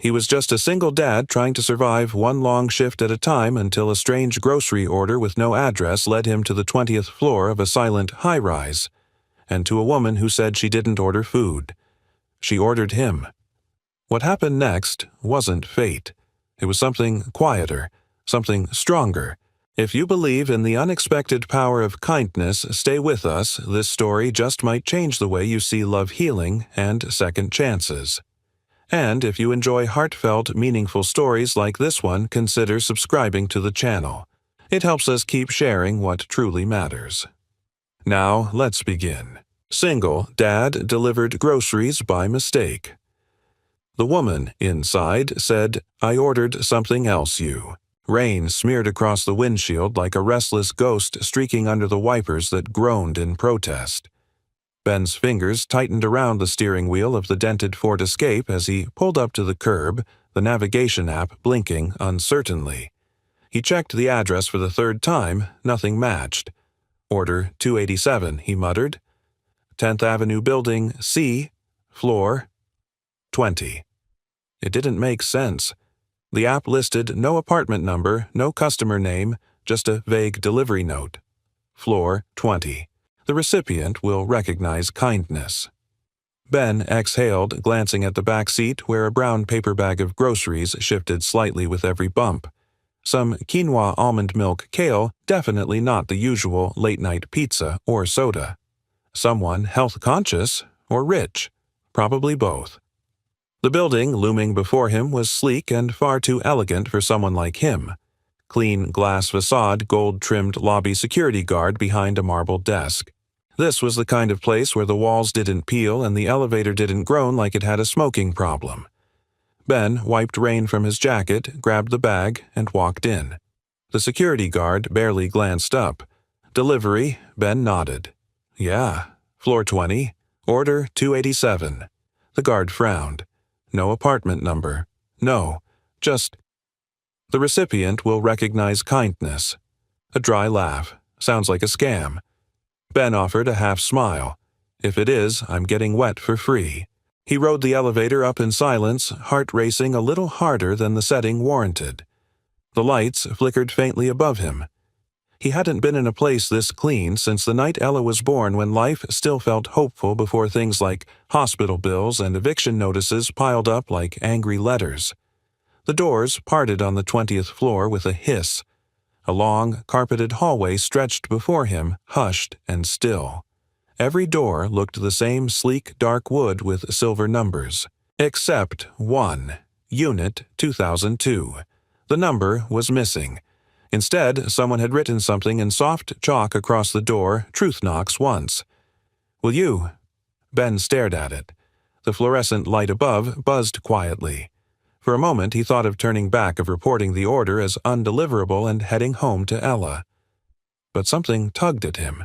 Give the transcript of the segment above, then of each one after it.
He was just a single dad trying to survive one long shift at a time until a strange grocery order with no address led him to the 20th floor of a silent high-rise, and to a woman who said she didn't order food. She ordered him. What happened next wasn't fate. It was something quieter, something stronger. If you believe in the unexpected power of kindness, stay with us. This story just might change the way you see love, healing, and second chances. And if you enjoy heartfelt, meaningful stories like this one, consider subscribing to the channel. It helps us keep sharing what truly matters. Now, let's begin. Single dad delivered groceries by mistake. The woman inside said, "I ordered something else, you." Rain smeared across the windshield like a restless ghost streaking under the wipers that groaned in protest. Ben's fingers tightened around the steering wheel of the dented Ford Escape as he pulled up to the curb, the navigation app blinking uncertainly. He checked the address for the third time. Nothing matched. "Order 287, he muttered. 10th Avenue Building, C, floor 20. It didn't make sense. The app listed no apartment number, no customer name, just a vague delivery note. Floor 20. The recipient will recognize kindness. Ben exhaled, glancing at the back seat where a brown paper bag of groceries shifted slightly with every bump. Some quinoa almond milk kale, definitely not the usual late-night pizza or soda. Someone health-conscious or rich, probably both. The building looming before him was sleek and far too elegant for someone like him. Clean glass facade, gold-trimmed lobby security guard behind a marble desk. This was the kind of place where the walls didn't peel and the elevator didn't groan like it had a smoking problem. Ben wiped rain from his jacket, grabbed the bag, and walked in. The security guard barely glanced up. "Delivery," Ben nodded. "Yeah, floor 20, order 287. The guard frowned. "No apartment number. No, just—" "The recipient will recognize kindness." A dry laugh. Sounds like a scam. Ben offered a half smile. "If it is, I'm getting wet for free." He rode the elevator up in silence, heart racing a little harder than the setting warranted. The lights flickered faintly above him. He hadn't been in a place this clean since the night Ella was born, when life still felt hopeful before things like hospital bills and eviction notices piled up like angry letters. The doors parted on the 20th floor with a hiss. A long, carpeted hallway stretched before him, hushed and still. Every door looked the same sleek dark wood with silver numbers. Except one, Unit 2002. The number was missing. Instead, someone had written something in soft chalk across the door, "Truth knocks once." "Will you?" Ben stared at it. The fluorescent light above buzzed quietly. For a moment he thought of turning back, of reporting the order as undeliverable and heading home to Ella. But something tugged at him.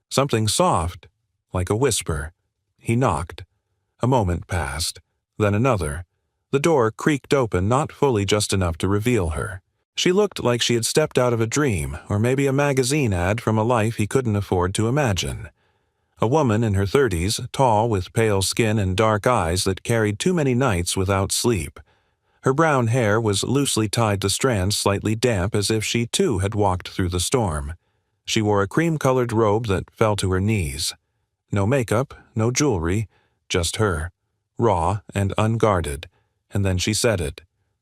Something soft, like a whisper. He knocked. A moment passed. Then another. The door creaked open, not fully, just enough to reveal her. She looked like she had stepped out of a dream, or maybe a magazine ad from a life he couldn't afford to imagine. A woman in her 30s, tall, with pale skin and dark eyes that carried too many nights without sleep. Her brown hair was loosely tied to strands slightly damp, as if she too had walked through the storm. She wore a cream-colored robe that fell to her knees. No makeup, no jewelry, just her, raw and unguarded. And then she said it.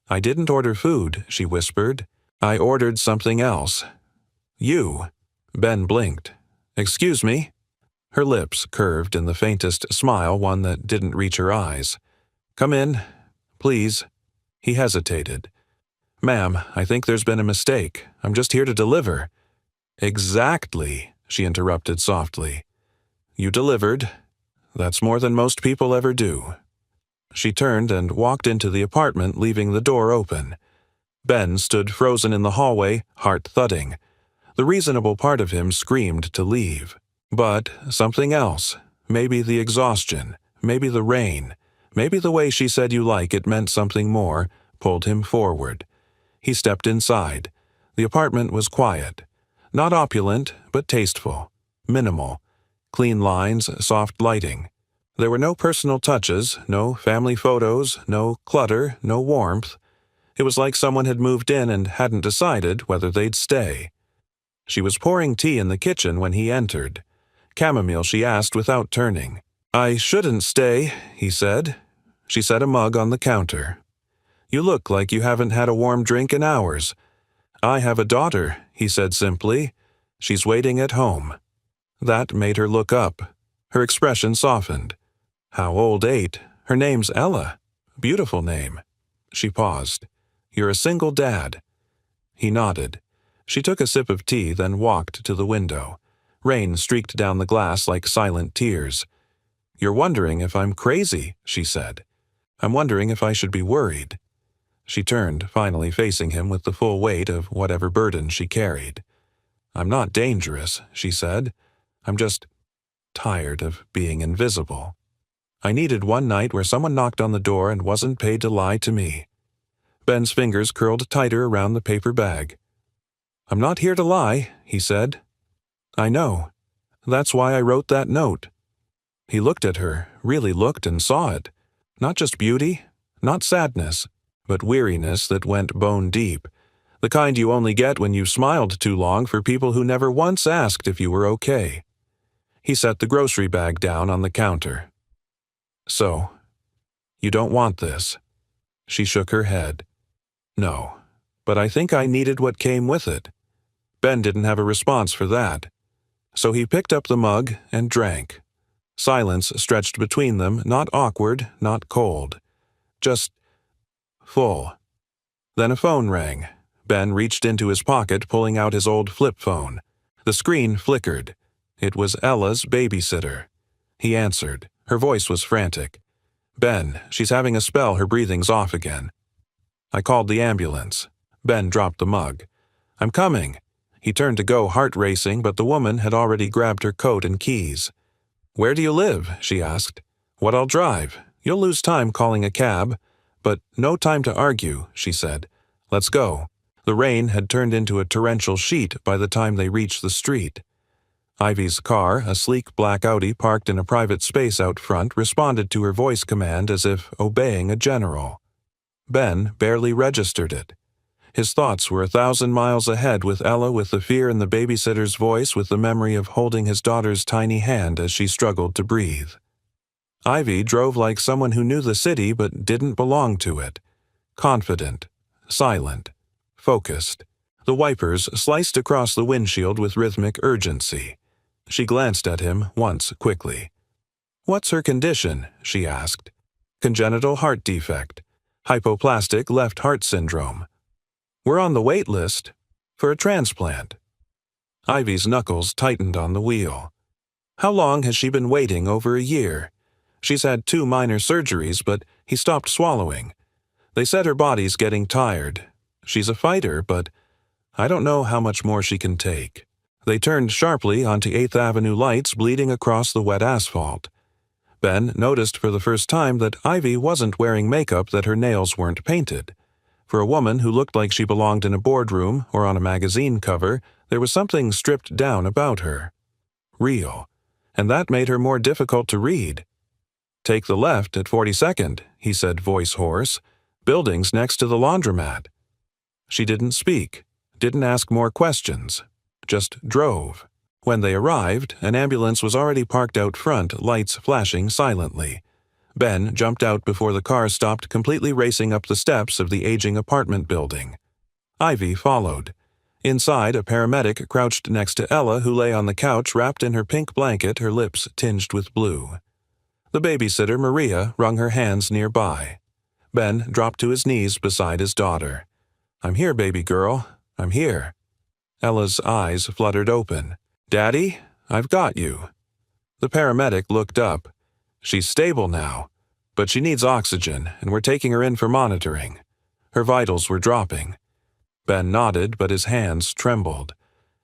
"I didn't order food," she whispered. "I ordered something else." "You?" Ben blinked. "Excuse me?" Her lips curved in the faintest smile, one that didn't reach her eyes. "Come in, please." He hesitated. "Ma'am, I think there's been a mistake. I'm just here to deliver." "Exactly," she interrupted softly. "You delivered. That's more than most people ever do." She turned and walked into the apartment, leaving the door open. Ben stood frozen in the hallway, heart thudding. The reasonable part of him screamed to leave. But something else, maybe the exhaustion, maybe the rain, maybe the way she said "you like it" meant something more, pulled him forward. He stepped inside. The apartment was quiet. Not opulent, but tasteful. Minimal. Clean lines, soft lighting. There were no personal touches, no family photos, no clutter, no warmth. It was like someone had moved in and hadn't decided whether they'd stay. She was pouring tea in the kitchen when he entered. Chamomile, she asked without turning. "I shouldn't stay," he said. She set a mug on the counter. "You look like you haven't had a warm drink in hours." "I have a daughter," he said simply. "She's waiting at home." That made her look up. Her expression softened. "How old? 8. Her name's Ella. Beautiful name." She paused. "You're a single dad." He nodded. She took a sip of tea, then walked to the window. Rain streaked down the glass like silent tears. "You're wondering if I'm crazy," she said. "I'm wondering if I should be worried." She turned, finally facing him with the full weight of whatever burden she carried. "I'm not dangerous," she said. "I'm just tired of being invisible. I needed one night where someone knocked on the door and wasn't paid to lie to me." Ben's fingers curled tighter around the paper bag. "I'm not here to lie," he said. "I know. That's why I wrote that note." He looked at her, really looked and saw it. Not just beauty, not sadness, but weariness that went bone deep. The kind you only get when you've smiled too long for people who never once asked if you were okay. He set the grocery bag down on the counter. "So, you don't want this?" She shook her head. "No, but I think I needed what came with it." Ben didn't have a response for that. So he picked up the mug and drank. Silence stretched between them, not awkward, not cold. Just full. Then a phone rang. Ben reached into his pocket, pulling out his old flip phone. The screen flickered. It was Ella's babysitter. He answered. Her voice was frantic. "Ben, she's having a spell, her breathing's off again." "I called the ambulance." Ben dropped the mug. "I'm coming." He turned to go, heart racing, but the woman had already grabbed her coat and keys. "Where do you live?" she asked. "What I'll drive. You'll lose time calling a cab." "But no time to argue," she said. "Let's go." The rain had turned into a torrential sheet by the time they reached the street. Ivy's car, a sleek black Audi parked in a private space out front, responded to her voice command as if obeying a general. Ben barely registered it. His thoughts were 1,000 miles ahead, with Ella, with the fear in the babysitter's voice, with the memory of holding his daughter's tiny hand as she struggled to breathe. Ivy drove like someone who knew the city but didn't belong to it. Confident, silent, focused. The wipers sliced across the windshield with rhythmic urgency. She glanced at him once quickly. "What's her condition?" she asked. "Congenital heart defect. Hypoplastic left heart syndrome. We're on the wait list for a transplant." Ivy's knuckles tightened on the wheel. "How long has she been waiting? Over a year. She's had 2 minor surgeries, but he stopped swallowing. They said her body's getting tired. She's a fighter, but I don't know how much more she can take." They turned sharply onto 8th Avenue lights bleeding across the wet asphalt. Ben noticed for the first time that Ivy wasn't wearing makeup, that her nails weren't painted. For a woman who looked like she belonged in a boardroom or on a magazine cover, there was something stripped down about her. Real. And that made her more difficult to read. "Take the left at 42nd, he said, voice hoarse. "Building's next to the laundromat." She didn't speak, didn't ask more questions, just drove. When they arrived, an ambulance was already parked out front, lights flashing silently. Ben jumped out before the car stopped, completely racing up the steps of the aging apartment building. Ivy followed. Inside, a paramedic crouched next to Ella, who lay on the couch wrapped in her pink blanket, her lips tinged with blue. The babysitter, Maria, wrung her hands nearby. Ben dropped to his knees beside his daughter. "I'm here, baby girl. I'm here." Ella's eyes fluttered open. "Daddy, I've got you." The paramedic looked up. "She's stable now, but she needs oxygen, and we're taking her in for monitoring." Her vitals were dropping. Ben nodded, but his hands trembled.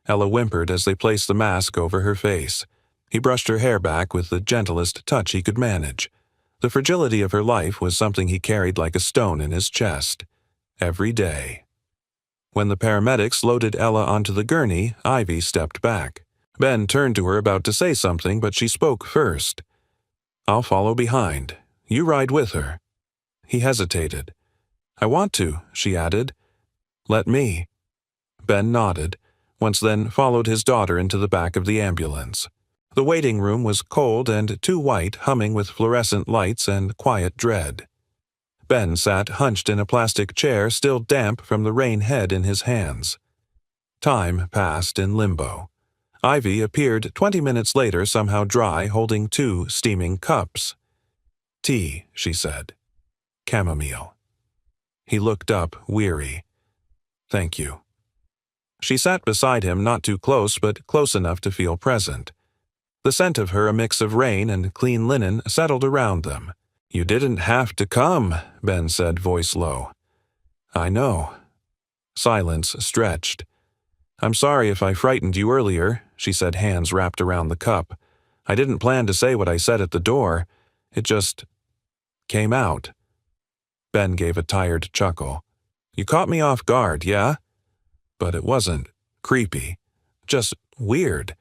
Ella whimpered as they placed the mask over her face. He brushed her hair back with the gentlest touch he could manage. The fragility of her life was something he carried like a stone in his chest. Every day. When the paramedics loaded Ella onto the gurney, Ivy stepped back. Ben turned to her, about to say something, but she spoke first. I'll follow behind. You ride with her." He hesitated. "I want to," she added. "Let me." Ben nodded, once then followed his daughter into the back of the ambulance. The waiting room was cold and too white, humming with fluorescent lights and quiet dread. Ben sat hunched in a plastic chair, still damp from the rain head in his hands. Time passed in limbo. Ivy appeared 20 minutes later, somehow dry, holding 2 steaming cups. "Tea," she said. "Chamomile." He looked up, weary. "Thank you." She sat beside him, not too close, but close enough to feel present. The scent of her, a mix of rain and clean linen, settled around them. "You didn't have to come," Ben said, voice low. "I know." Silence stretched. "I'm sorry if I frightened you earlier," she said, hands wrapped around the cup. "I didn't plan to say what I said at the door. It just came out." Ben gave a tired chuckle. "You caught me off guard, yeah? But it wasn't creepy. Just weird.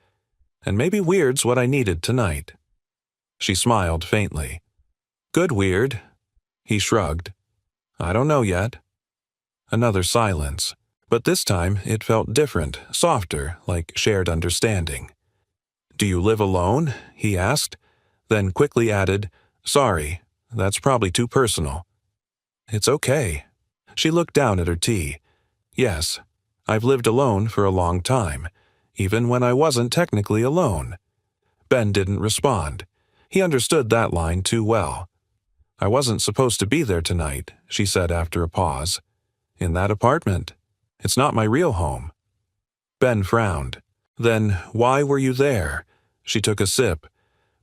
And maybe weird's what I needed tonight." She smiled faintly. "Good weird." He shrugged. "I don't know yet." Another silence. But this time it felt different, softer, like shared understanding. "Do you live alone?" he asked, then quickly added, "Sorry, that's probably too personal." "It's okay." She looked down at her tea. "Yes, I've lived alone for a long time, even when I wasn't technically alone." Ben didn't respond. He understood that line too well. "I wasn't supposed to be there tonight," she said after a pause. "In that apartment. It's not my real home." Ben frowned. "Then why were you there?" She took a sip.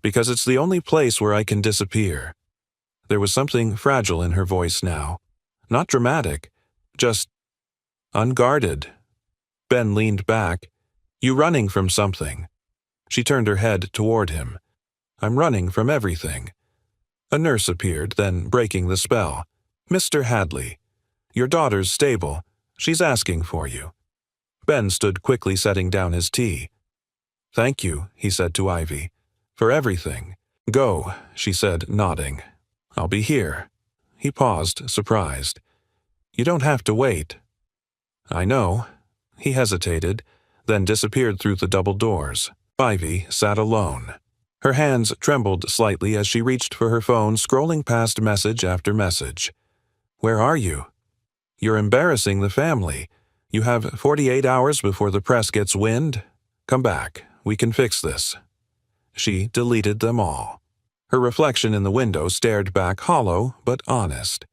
"Because it's the only place where I can disappear." There was something fragile in her voice now. Not dramatic, just unguarded. Ben leaned back. "You running from something?" She turned her head toward him. "I'm running from everything." A nurse appeared, then breaking the spell. "Mr. Hadley, your daughter's stable. She's asking for you." Ben stood quickly, setting down his tea. "Thank you," he said to Ivy. "For everything." "Go," she said, nodding. "I'll be here." He paused, surprised. "You don't have to wait." "I know." He hesitated, then disappeared through the double doors. Ivy sat alone. Her hands trembled slightly as she reached for her phone, scrolling past message after message. "Where are you?" "You're embarrassing the family. You have 48 hours before the press gets wind. Come back. We can fix this." She deleted them all. Her reflection in the window stared back, hollow but honest.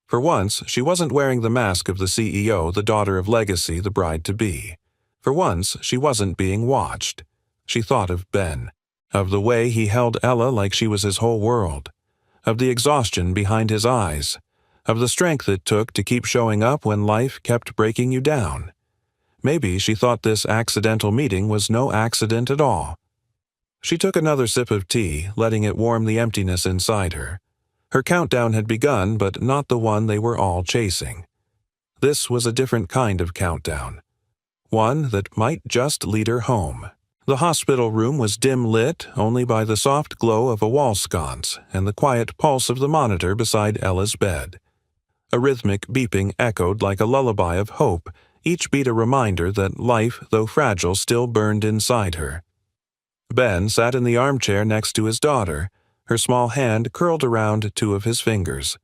For once, she wasn't wearing the mask of the CEO, the daughter of legacy, the bride-to-be. For once, she wasn't being watched. She thought of Ben, of the way he held Ella like she was his whole world, of the exhaustion behind his eyes, of the strength it took to keep showing up when life kept breaking you down. Maybe she thought this accidental meeting was no accident at all. She took another sip of tea, letting it warm the emptiness inside her. Her countdown had begun, but not the one they were all chasing. This was a different kind of countdown. One that might just lead her home. The hospital room was dim lit only by the soft glow of a wall sconce and the quiet pulse of the monitor beside Ella's bed. A rhythmic beeping echoed like a lullaby of hope, each beat a reminder that life, though fragile, still burned inside her. Ben sat in the armchair next to his daughter, her small hand curled around 2 of his fingers.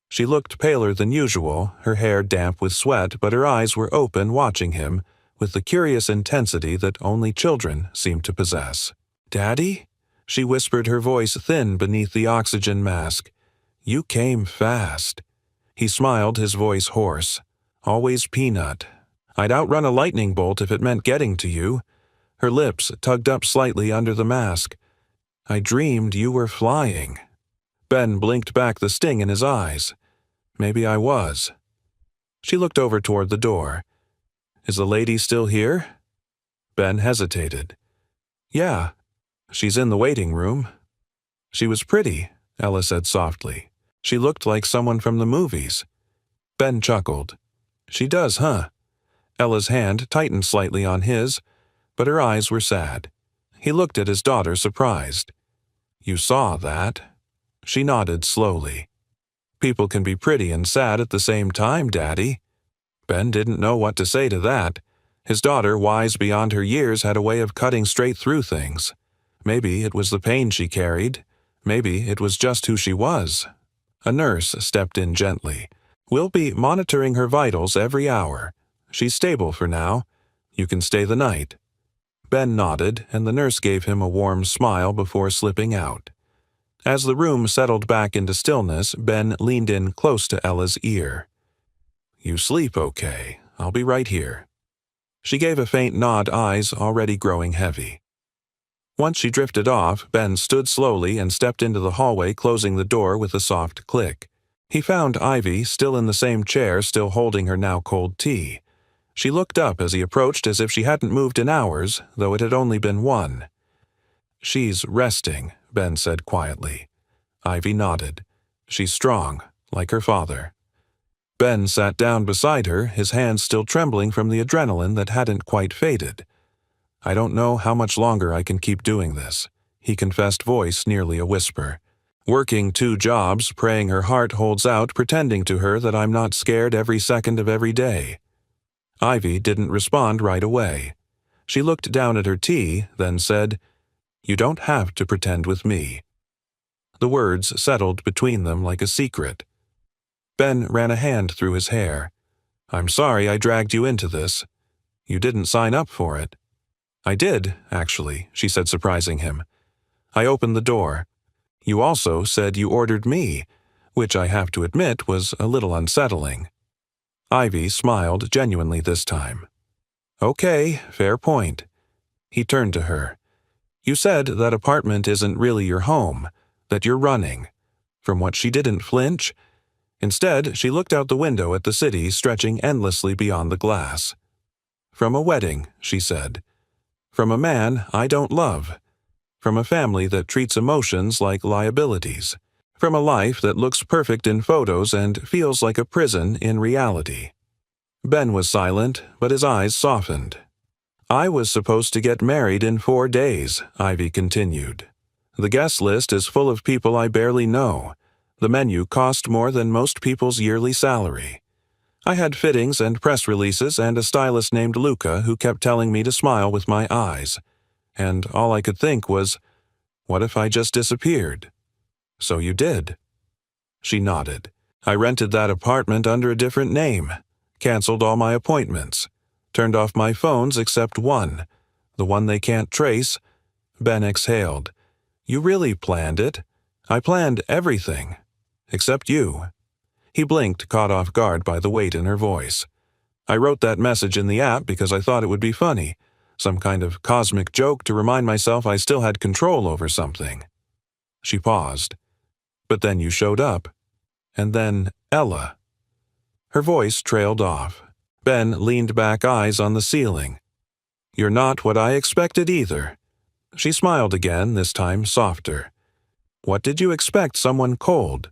She looked paler than usual, her hair damp with sweat, but her eyes were open, watching him, with the curious intensity that only children seem to possess. "Daddy?" She whispered, her voice thin beneath the oxygen mask. "You came fast." He smiled, his voice hoarse. "Always Peanut. I'd outrun a lightning bolt if it meant getting to you." Her lips tugged up slightly under the mask. "I dreamed you were flying." Ben blinked back, the sting in his eyes. "Maybe I was." She looked over toward the door. "Is the lady still here?" Ben hesitated. "Yeah. She's in the waiting room." "She was pretty," Ella said softly. "She looked like someone from the movies." Ben chuckled. "She does, huh?" Ella's hand tightened slightly on his, but her eyes were sad. He looked at his daughter, surprised. You saw that? She nodded slowly. People can be pretty and sad at the same time, Daddy. Ben didn't know what to say to that. His daughter, wise beyond her years, had a way of cutting straight through things. Maybe it was the pain she carried. Maybe it was just who she was. A nurse stepped in gently. We'll be monitoring her vitals every hour. She's stable for now. You can stay the night. Ben nodded, and the nurse gave him a warm smile before slipping out. As the room settled back into stillness, Ben leaned in close to Ella's ear. You sleep okay. I'll be right here. She gave a faint nod, eyes already growing heavy. Once she drifted off, Ben stood slowly and stepped into the hallway, closing the door with a soft click. He found Ivy still in the same chair, still holding her now cold tea. She looked up as he approached as if she hadn't moved in hours, though it had only been one. She's resting, Ben said quietly. Ivy nodded. She's strong, like her father. Ben sat down beside her, his hands still trembling from the adrenaline that hadn't quite faded. I don't know how much longer I can keep doing this, he confessed, voice nearly a whisper. Working 2 jobs, praying her heart holds out, pretending to her that I'm not scared every second of every day. Ivy didn't respond right away. She looked down at her tea, then said, You don't have to pretend with me. The words settled between them like a secret. Ben ran a hand through his hair. I'm sorry I dragged you into this. You didn't sign up for it. I did, actually, she said, surprising him. I opened the door. You also said you ordered me, which I have to admit was a little unsettling. Ivy smiled genuinely this time. Okay, fair point. He turned to her. You said that apartment isn't really your home, that you're running. From what she didn't flinch. Instead, she looked out the window at the city stretching endlessly beyond the glass. From a wedding, she said. From a man I don't love. From a family that treats emotions like liabilities. From a life that looks perfect in photos and feels like a prison in reality. Ben was silent, but his eyes softened. I was supposed to get married in 4 days, Ivy continued. The guest list is full of people I barely know. The menu cost more than most people's yearly salary. I had fittings and press releases and a stylist named Luca who kept telling me to smile with my eyes. And all I could think was, what if I just disappeared? So you did. She nodded. I rented that apartment under a different name, canceled all my appointments, turned off my phones except one, the one they can't trace. Ben exhaled. You really planned it. I planned everything. Except you. He blinked, caught off guard by the weight in her voice. I wrote that message in the app because I thought it would be funny, some kind of cosmic joke to remind myself I still had control over something. She paused. But then you showed up. And then Ella. Her voice trailed off. Ben leaned back, eyes on the ceiling. You're not what I expected either. She smiled again, this time softer. What did you expect, someone cold?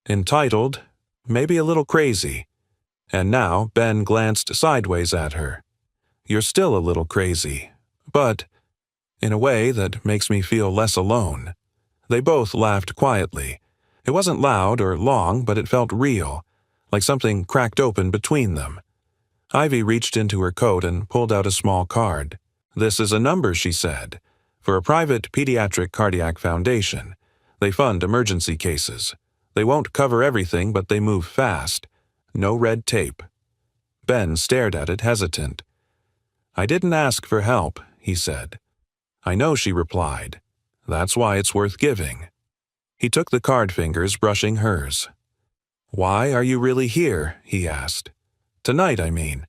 Entitled, maybe a little crazy. And now Ben glanced sideways at her. You're still a little crazy, but in a way that makes me feel less alone. They both laughed quietly. It wasn't loud or long, but it felt real, like something cracked open between them. Ivy reached into her coat and pulled out a small card. This is a number, she said, for a private pediatric cardiac foundation. They fund emergency cases. They won't cover everything, but they move fast. No red tape. Ben stared at it, hesitant. I didn't ask for help, he said. I know, she replied. That's why it's worth giving. He took the card, fingers brushing hers. Why are you really here? He asked. Tonight, I mean.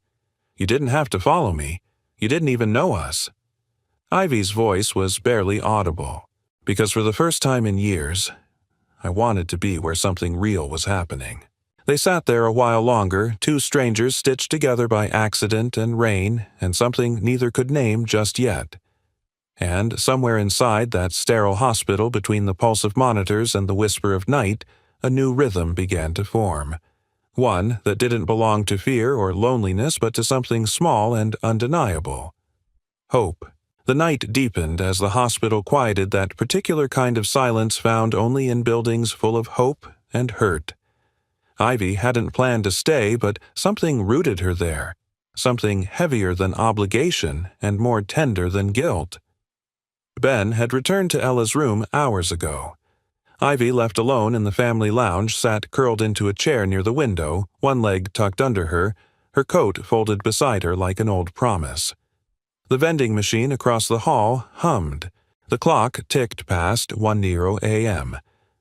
You didn't have to follow me. You didn't even know us. Ivy's voice was barely audible, because for the first time in years, I wanted to be where something real was happening. They sat there a while longer, 2 strangers stitched together by accident and rain and something neither could name just yet. And somewhere inside that sterile hospital between the pulse of monitors and the whisper of night, a new rhythm began to form. One that didn't belong to fear or loneliness but to something small and undeniable. Hope. The night deepened as the hospital quieted that particular kind of silence found only in buildings full of hope and hurt. Ivy hadn't planned to stay, but something rooted her there, something heavier than obligation and more tender than guilt. Ben had returned to Ella's room hours ago. Ivy, left alone in the family lounge, sat curled into a chair near the window, one leg tucked under her coat folded beside her like an old promise. The vending machine across the hall hummed. The clock ticked past 1:00 a.m.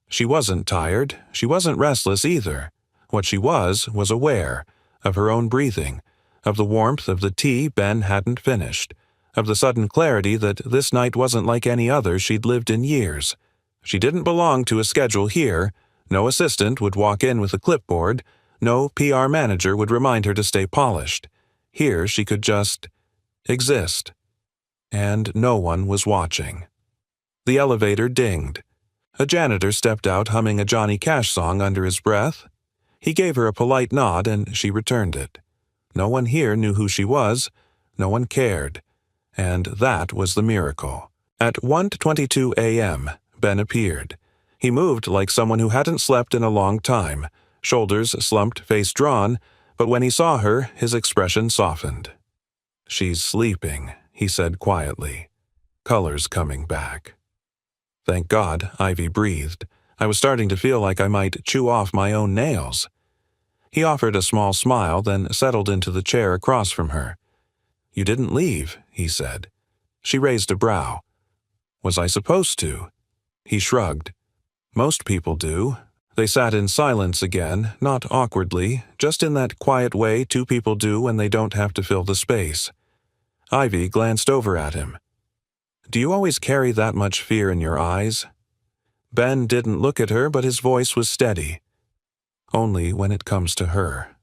She wasn't tired. She wasn't restless either. What she was aware of her own breathing, of the warmth of the tea Ben hadn't finished, of the sudden clarity that this night wasn't like any other she'd lived in years. She didn't belong to a schedule here. No assistant would walk in with a clipboard. No PR manager would remind her to stay polished. Here she could just exist. And no one was watching. The elevator dinged. A janitor stepped out humming a Johnny Cash song under his breath. He gave her a polite nod and she returned it. No one here knew who she was. No one cared. And that was the miracle. At 1:22 a.m., Ben appeared. He moved like someone who hadn't slept in a long time, shoulders slumped, face drawn, but when he saw her, his expression softened. "She's sleeping," he said quietly. "Color's coming back." Thank God, Ivy breathed. I was starting to feel like I might chew off my own nails. He offered a small smile, then settled into the chair across from her. "You didn't leave," he said. She raised a brow. "Was I supposed to?" He shrugged. "Most people do." They sat in silence again, not awkwardly, just in that quiet way two people do when they don't have to fill the space. Ivy glanced over at him. "Do you always carry that much fear in your eyes?" Ben didn't look at her, but his voice was steady. "Only when it comes to her."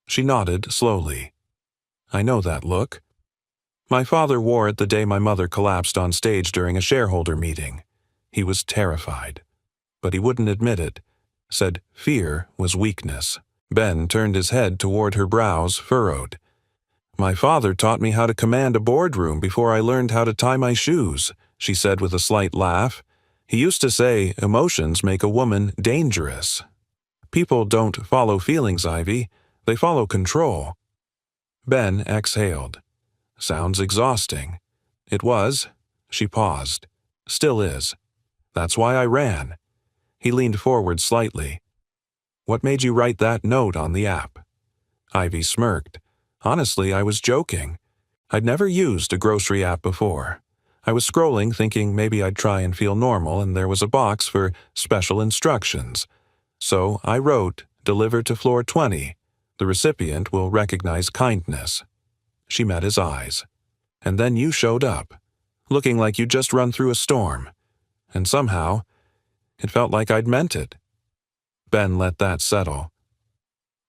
She nodded slowly. "I know that look. My father wore it the day my mother collapsed on stage during a shareholder meeting. He was terrified. But he wouldn't admit it. Said fear was weakness." Ben turned his head toward her, brows furrowed. "My father taught me how to command a boardroom before I learned how to tie my shoes," she said with a slight laugh. "He used to say emotions make a woman dangerous." "People don't follow feelings, Ivy. They follow control." Ben exhaled. "Sounds exhausting." It was. She paused. "Still is. That's why I ran." He leaned forward slightly. "What made you write that note on the app?" Ivy smirked. "Honestly, I was joking. I'd never used a grocery app before. I was scrolling thinking maybe I'd try and feel normal, and there was a box for special instructions. So I wrote, 'Deliver to floor 20. The recipient will recognize kindness.'" She met his eyes. "And then you showed up, looking like you'd just run through a storm. And somehow, it felt like I'd meant it." Ben let that settle.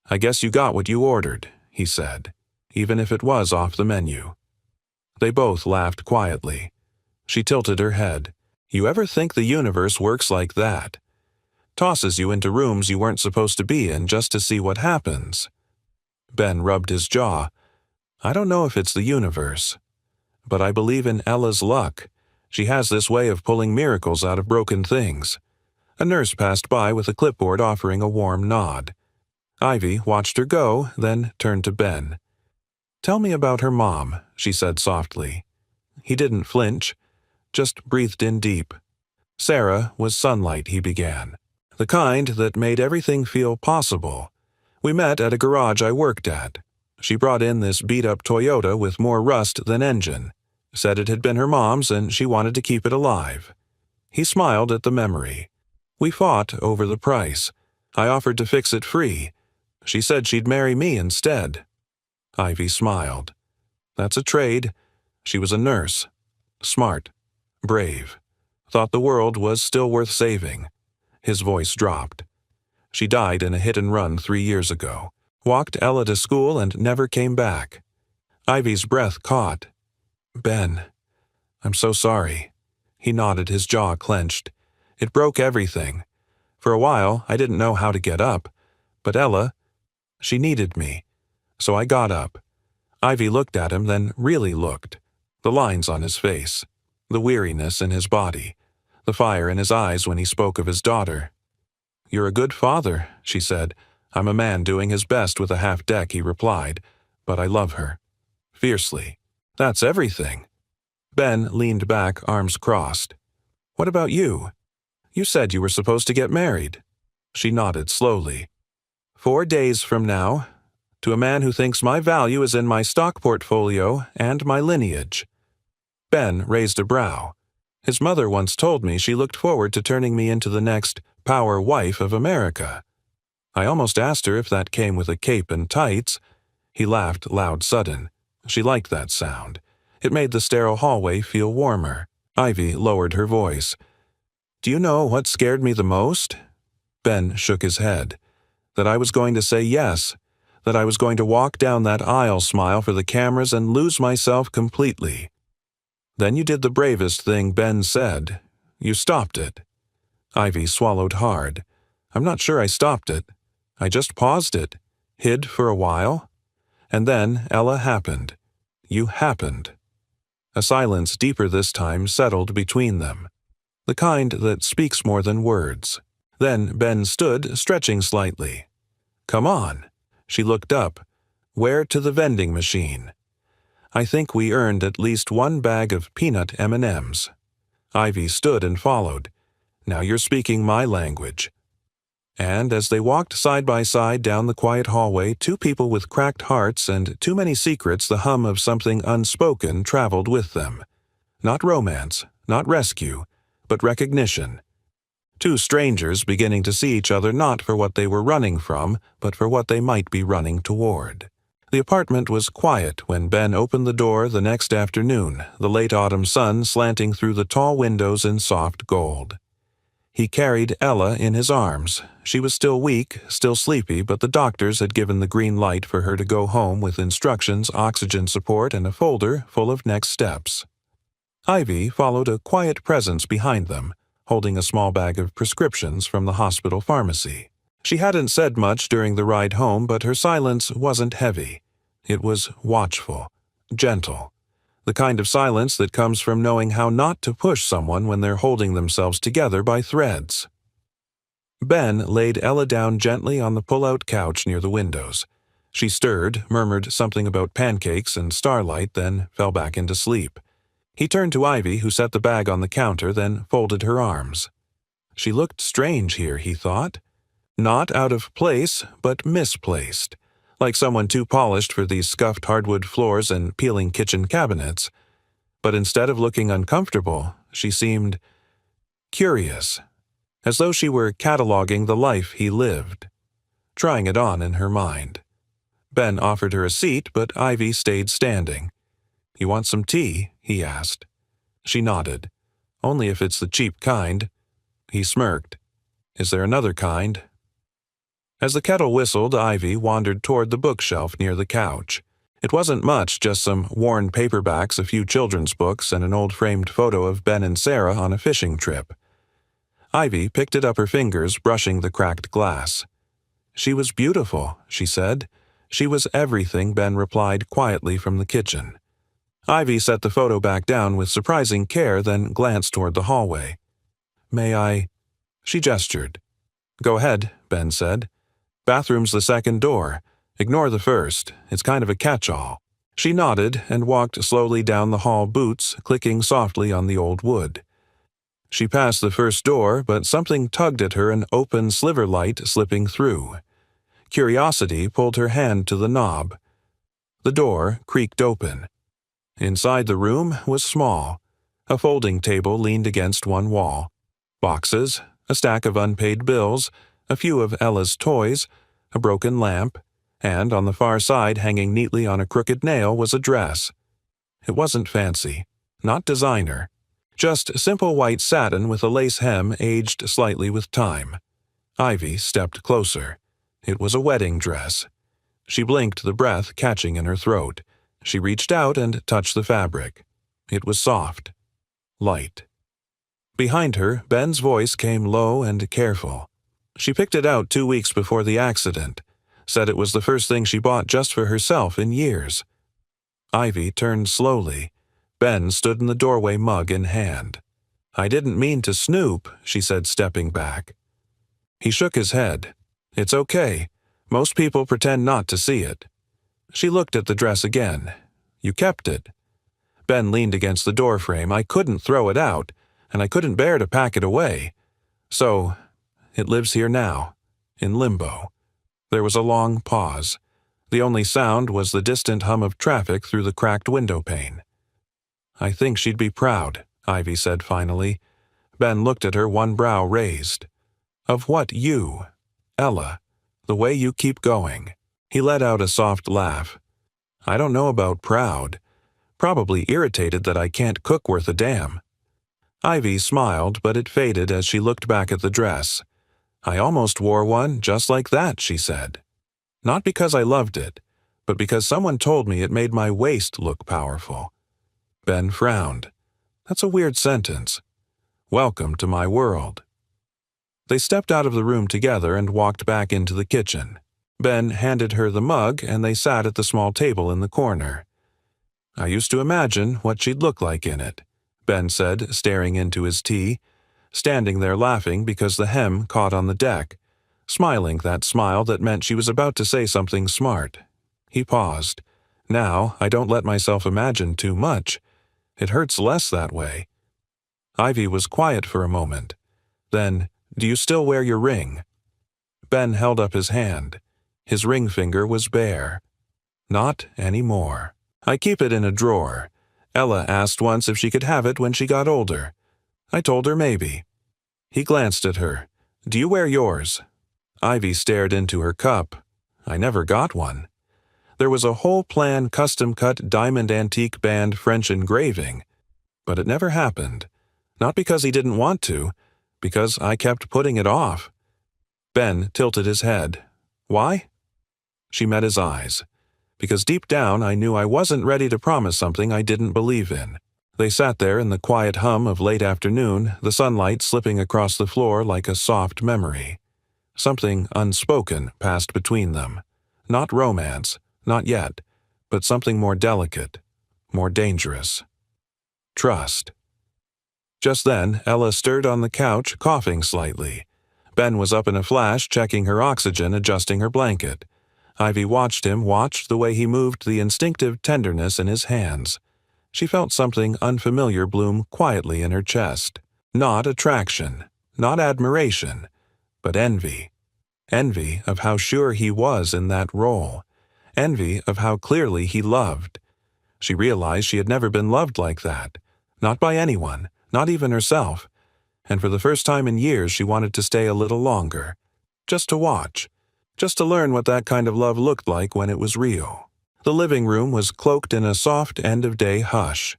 "I guess you got what you ordered," he said, "even if it was off the menu." They both laughed quietly. She tilted her head. "You ever think the universe works like that? Tosses you into rooms you weren't supposed to be in just to see what happens?" Ben rubbed his jaw. "I don't know if it's the universe, but I believe in Ella's luck. She has this way of pulling miracles out of broken things." A nurse passed by with a clipboard offering a warm nod. Ivy watched her go, then turned to Ben. "Tell me about her mom," she said softly. He didn't flinch, just breathed in deep. "Sarah was sunlight," he began. "The kind that made everything feel possible. We met at a garage I worked at. She brought in this beat-up Toyota with more rust than engine. Said it had been her mom's and she wanted to keep it alive." He smiled at the memory. "We fought over the price. I offered to fix it free. She said she'd marry me instead." Ivy smiled. "That's a trade." She was a nurse. Smart. Brave. Thought the world was still worth saving. His voice dropped. "She died in a hit-and-run 3 years ago. Walked Ella to school and never came back." Ivy's breath caught. "Ben, I'm so sorry." He nodded, his jaw clenched. "It broke everything. For a while, I didn't know how to get up. But Ella, she needed me. So I got up." Ivy looked at him, then really looked. The lines on his face, the weariness in his body, the fire in his eyes when he spoke of his daughter. "You're a good father," she said. "I'm a man doing his best with a half-deck," he replied, "but I love her." Fiercely. "That's everything." Ben leaned back, arms crossed. "What about you? You said you were supposed to get married." She nodded slowly. 4 days from now, to a man who thinks my value is in my stock portfolio and my lineage." Ben raised a brow. His mother once told me she looked forward to turning me into the next power wife of America. I almost asked her if that came with a cape and tights. He laughed loud sudden. She liked that sound. It made the sterile hallway feel warmer. Ivy lowered her voice. "Do you know what scared me the most?" Ben shook his head. "That I was going to say yes. That I was going to walk down that aisle, smile for the cameras, and lose myself completely." "Then you did the bravest thing Ben said. You stopped it." Ivy swallowed hard. "I'm not sure I stopped it. I just paused it, hid for a while. And then Ella happened. You happened." A silence deeper this time settled between them, the kind that speaks more than words. Then Ben stood, stretching slightly. "Come on." She looked up. "Where to the vending machine?" "I think we earned at least 1 bag of peanut M&Ms. Ivy stood and followed. "Now you're speaking my language." And as they walked side by side down the quiet hallway, 2 people with cracked hearts and too many secrets, the hum of something unspoken traveled with them. Not romance, not rescue, but recognition. 2 strangers beginning to see each other not for what they were running from, but for what they might be running toward. The apartment was quiet when Ben opened the door the next afternoon, the late autumn sun slanting through the tall windows in soft gold. He carried Ella in his arms. She was still weak, still sleepy, but the doctors had given the green light for her to go home with instructions, oxygen support, and a folder full of next steps. Ivy followed a quiet presence behind them, holding a small bag of prescriptions from the hospital pharmacy. She hadn't said much during the ride home, but her silence wasn't heavy. It was watchful, gentle. The kind of silence that comes from knowing how not to push someone when they're holding themselves together by threads. Ben laid Ella down gently on the pull-out couch near the windows. She stirred, murmured something about pancakes and starlight, then fell back into sleep. He turned to Ivy, who set the bag on the counter, then folded her arms. She looked strange here, he thought. Not out of place, but misplaced. Like someone too polished for these scuffed hardwood floors and peeling kitchen cabinets. But instead of looking uncomfortable, she seemed curious, as though she were cataloging the life he lived, trying it on in her mind. Ben offered her a seat, but Ivy stayed standing. "You want some tea?" he asked. She nodded. "Only if it's the cheap kind." He smirked. "Is there another kind?" As the kettle whistled, Ivy wandered toward the bookshelf near the couch. It wasn't much, just some worn paperbacks, a few children's books, and an old framed photo of Ben and Sarah on a fishing trip. Ivy picked it up her fingers, brushing the cracked glass. "She was beautiful," she said. "She was everything," Ben replied quietly from the kitchen. Ivy set the photo back down with surprising care, then glanced toward the hallway. "May I?" She gestured. "Go ahead," Ben said. "Bathroom's the second door. Ignore the first. It's kind of a catch-all." She nodded and walked slowly down the hall, boots clicking softly on the old wood. She passed the first door, but something tugged at her, an open sliver light slipping through. Curiosity pulled her hand to the knob. The door creaked open. Inside the room was small. A folding table leaned against one wall. Boxes, a stack of unpaid bills, a few of Ella's toys, a broken lamp, and on the far side, hanging neatly on a crooked nail, was a dress. It wasn't fancy, not designer, just simple white satin with a lace hem aged slightly with time. Ivy stepped closer. It was a wedding dress. She blinked, the breath catching in her throat. She reached out and touched the fabric. It was soft, light. Behind her, Ben's voice came low and careful. She picked it out 2 weeks before the accident, said it was the first thing she bought just for herself in years. Ivy turned slowly. Ben stood in the doorway, mug in hand. "I didn't mean to snoop," she said, stepping back. He shook his head. "It's okay. Most people pretend not to see it." She looked at the dress again. "You kept it." Ben leaned against the doorframe. "I couldn't throw it out, and I couldn't bear to pack it away. So, it lives here now, in limbo." There was a long pause. The only sound was the distant hum of traffic through the cracked window pane. "I think she'd be proud," Ivy said finally. Ben looked at her, one brow raised. "Of what you, Ella, the way you keep going." He let out a soft laugh. "I don't know about proud. Probably irritated that I can't cook worth a damn." Ivy smiled, but it faded as she looked back at the dress. "I almost wore one just like that," she said. "Not because I loved it, but because someone told me it made my waist look powerful." Ben frowned. "That's a weird sentence. Welcome to my world." They stepped out of the room together and walked back into the kitchen. Ben handed her the mug, and they sat at the small table in the corner. "I used to imagine what she'd look like in it," Ben said, staring into his tea, standing there laughing because the hem caught on the deck, smiling that smile that meant she was about to say something smart. He paused. "Now, I don't let myself imagine too much. It hurts less that way." Ivy was quiet for a moment. Then, "Do you still wear your ring?" Ben held up his hand. His ring finger was bare. "Not anymore. I keep it in a drawer. Ella asked once if she could have it when she got older. I told her maybe." He glanced at her. "Do you wear yours?" Ivy stared into her cup. "I never got one." There was a whole plan custom-cut diamond antique band French engraving. But it never happened. Not because he didn't want to, because I kept putting it off. Ben tilted his head. "Why?" She met his eyes. "Because deep down I knew I wasn't ready to promise something I didn't believe in." They sat there in the quiet hum of late afternoon, the sunlight slipping across the floor like a soft memory. Something unspoken passed between them. Not romance, not yet, but something more delicate, more dangerous. Trust. Just then, Ella stirred on the couch, coughing slightly. Ben was up in a flash, checking her oxygen, adjusting her blanket. Ivy watched the way he moved the instinctive tenderness in his hands. She felt something unfamiliar bloom quietly in her chest. Not attraction, not admiration, but envy. Envy of how sure he was in that role. Envy of how clearly he loved. She realized she had never been loved like that. Not by anyone, not even herself. And for the first time in years she wanted to stay a little longer. Just to watch. Just to learn what that kind of love looked like when it was real. The living room was cloaked in a soft end-of-day hush.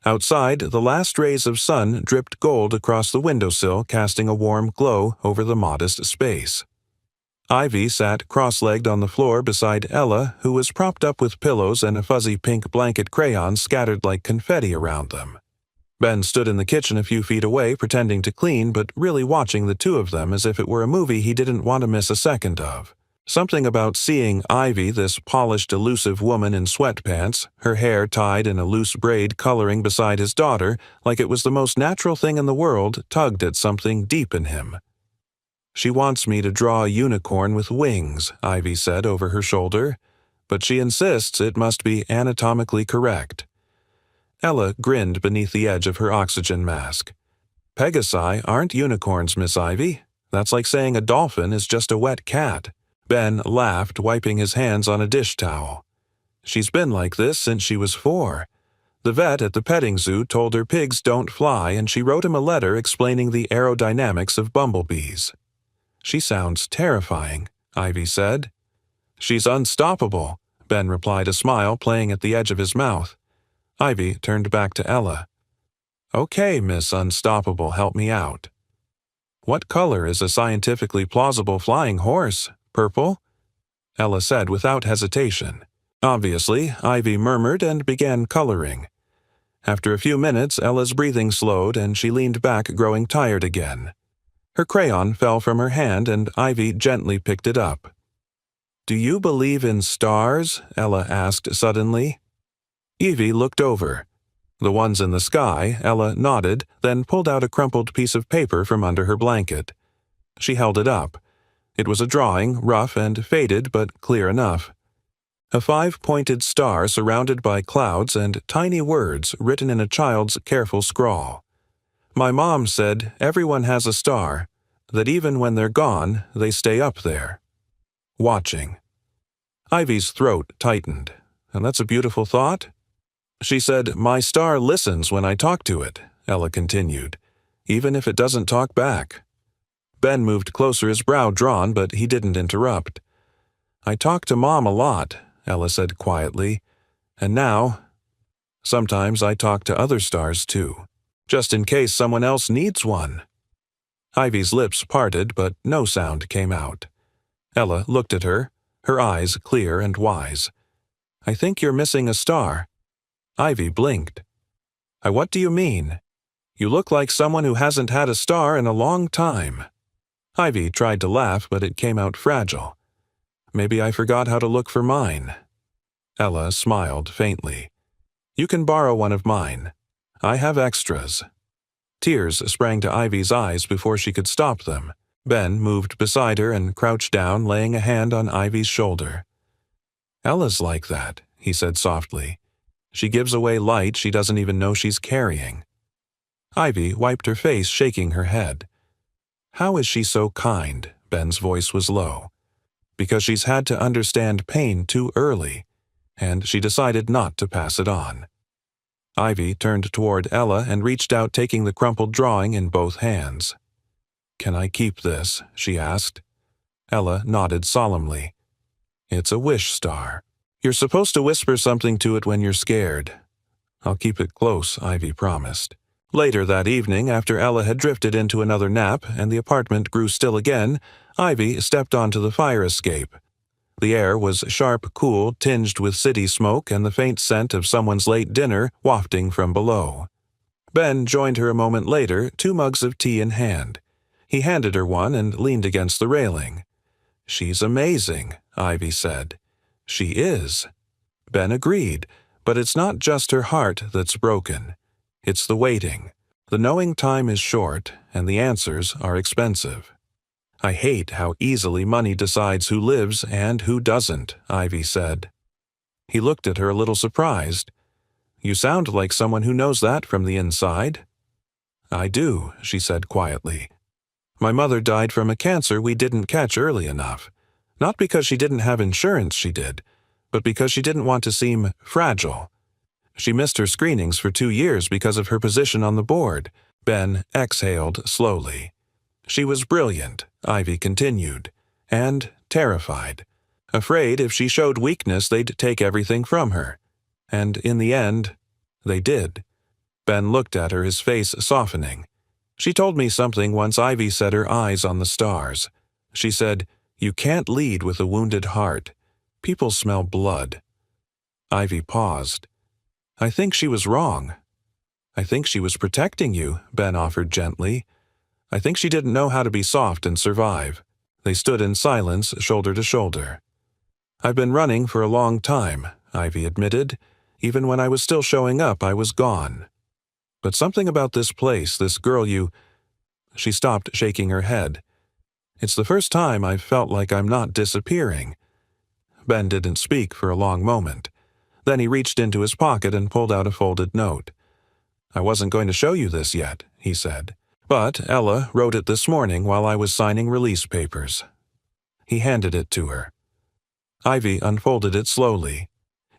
Outside, the last rays of sun dripped gold across the windowsill, casting a warm glow over the modest space. Ivy sat cross-legged on the floor beside Ella, who was propped up with pillows and a fuzzy pink blanket crayon scattered like confetti around them. Ben stood in the kitchen a few feet away, pretending to clean, but really watching the two of them as if it were a movie he didn't want to miss a second of. Something about seeing Ivy, this polished, elusive woman in sweatpants, her hair tied in a loose braid coloring beside his daughter like it was the most natural thing in the world, tugged at something deep in him. "She wants me to draw a unicorn with wings," Ivy said over her shoulder, "but she insists it must be anatomically correct." Ella grinned beneath the edge of her oxygen mask. "Pegasi aren't unicorns, Miss Ivy. That's like saying a dolphin is just a wet cat." Ben laughed, wiping his hands on a dish towel. "She's been like this since she was 4. The vet at the petting zoo told her pigs don't fly, and she wrote him a letter explaining the aerodynamics of bumblebees." "She sounds terrifying," Ivy said. "She's unstoppable," Ben replied, a smile playing at the edge of his mouth. Ivy turned back to Ella. "Okay, Miss Unstoppable, help me out." "What color is a scientifically plausible flying horse? Purple?" Ella said without hesitation. Obviously, Ivy murmured and began coloring. After a few minutes, Ella's breathing slowed and she leaned back, growing tired again. Her crayon fell from her hand and Ivy gently picked it up. "Do you believe in stars?" Ella asked suddenly. Evie looked over. The ones in the sky, Ella nodded, then pulled out a crumpled piece of paper from under her blanket. She held it up. It was a drawing, rough and faded, but clear enough. A 5-pointed star surrounded by clouds and tiny words written in a child's careful scrawl. My mom said everyone has a star, that even when they're gone, they stay up there. Watching. Ivy's throat tightened. And that's a beautiful thought? She said, my star listens when I talk to it, Ella continued, even if it doesn't talk back. Ben moved closer, his brow drawn, but he didn't interrupt. I talk to Mom a lot, Ella said quietly, and now, sometimes I talk to other stars too, just in case someone else needs one. Ivy's lips parted, but no sound came out. Ella looked at her, her eyes clear and wise. I think you're missing a star. Ivy blinked. What do you mean? You look like someone who hasn't had a star in a long time. Ivy tried to laugh, but it came out fragile. Maybe I forgot how to look for mine. Ella smiled faintly. You can borrow one of mine. I have extras. Tears sprang to Ivy's eyes before she could stop them. Ben moved beside her and crouched down, laying a hand on Ivy's shoulder. Ella's like that, he said softly. She gives away light she doesn't even know she's carrying. Ivy wiped her face, shaking her head. How is she so kind? Ben's voice was low. Because she's had to understand pain too early, and she decided not to pass it on. Ivy turned toward Ella and reached out, taking the crumpled drawing in both hands. Can I keep this? She asked. Ella nodded solemnly. It's a wish star. You're supposed to whisper something to it when you're scared. I'll keep it close, Ivy promised. Later that evening, after Ella had drifted into another nap and the apartment grew still again, Ivy stepped onto the fire escape. The air was sharp, cool, tinged with city smoke and the faint scent of someone's late dinner wafting from below. Ben joined her a moment later, 2 mugs of tea in hand. He handed her one and leaned against the railing. She's amazing, Ivy said. She is. Ben agreed, but it's not just her heart that's broken. It's the waiting. The knowing time is short, and the answers are expensive. I hate how easily money decides who lives and who doesn't, Ivy said. He looked at her a little surprised. You sound like someone who knows that from the inside. I do, she said quietly. My mother died from a cancer we didn't catch early enough. Not because she didn't have insurance, she did, but because she didn't want to seem fragile. She missed her screenings for 2 years because of her position on the board. Ben exhaled slowly. She was brilliant, Ivy continued, and terrified. Afraid if she showed weakness they'd take everything from her. And in the end, they did. Ben looked at her, his face softening. She told me something once. Ivy set her eyes on the stars. She said, you can't lead with a wounded heart. People smell blood. Ivy paused. I think she was wrong. I think she was protecting you, Ben offered gently. I think she didn't know how to be soft and survive. They stood in silence, shoulder to shoulder. I've been running for a long time, Ivy admitted. Even when I was still showing up, I was gone. But something about this place, this girl you... She stopped, shaking her head. It's the first time I've felt like I'm not disappearing. Ben didn't speak for a long moment. Then he reached into his pocket and pulled out a folded note. I wasn't going to show you this yet, he said. But Ella wrote it this morning while I was signing release papers. He handed it to her. Ivy unfolded it slowly.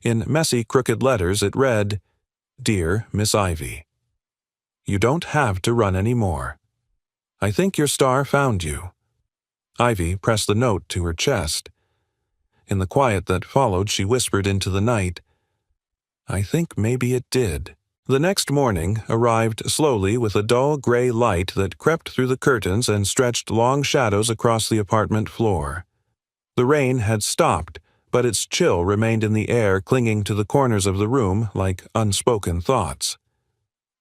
In messy, crooked letters it read, Dear Miss Ivy, you don't have to run anymore. I think your star found you. Ivy pressed the note to her chest. In the quiet that followed, she whispered into the night, I think maybe it did. The next morning arrived slowly with a dull gray light that crept through the curtains and stretched long shadows across the apartment floor. The rain had stopped, but its chill remained in the air, clinging to the corners of the room like unspoken thoughts.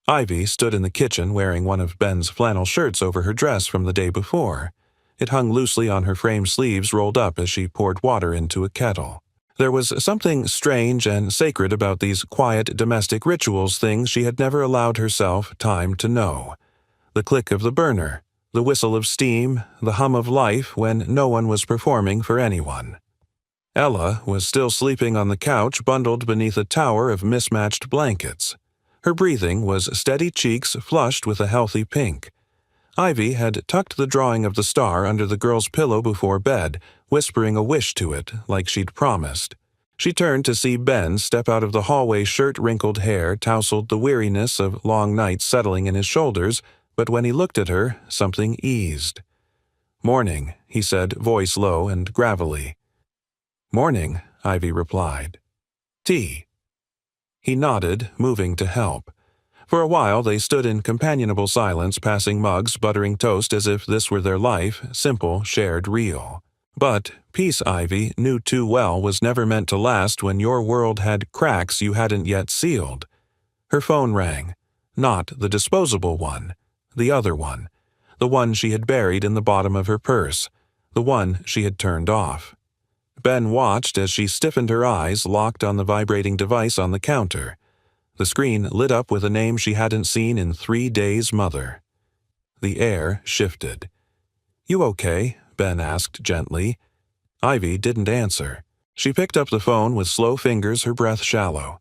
Ivy stood in the kitchen wearing one of Ben's flannel shirts over her dress from the day before. It hung loosely on her frame sleeves, rolled up as she poured water into a kettle. There was something strange and sacred about these quiet domestic rituals, things she had never allowed herself time to know. The click of the burner, the whistle of steam, the hum of life when no one was performing for anyone. Ella was still sleeping on the couch, bundled beneath a tower of mismatched blankets. Her breathing was steady, cheeks flushed with a healthy pink. Ivy had tucked the drawing of the star under the girl's pillow before bed, whispering a wish to it, like she'd promised. She turned to see Ben step out of the hallway, shirt-wrinkled hair tousled, the weariness of long nights settling in his shoulders, but when he looked at her, something eased. "Morning," he said, voice low and gravelly. "Morning," Ivy replied. "Tea." He nodded, moving to help. For a while they stood in companionable silence, passing mugs, buttering toast as if this were their life, simple, shared, real. But peace, Ivy knew too well, was never meant to last when your world had cracks you hadn't yet sealed. Her phone rang. Not the disposable one. The other one. The one she had buried in the bottom of her purse. The one she had turned off. Ben watched as she stiffened, her eyes locked on the vibrating device on the counter. The screen lit up with a name she hadn't seen in 3 days, Mother. The air shifted. "You okay?" Ben asked gently. Ivy didn't answer. She picked up the phone with slow fingers, her breath shallow.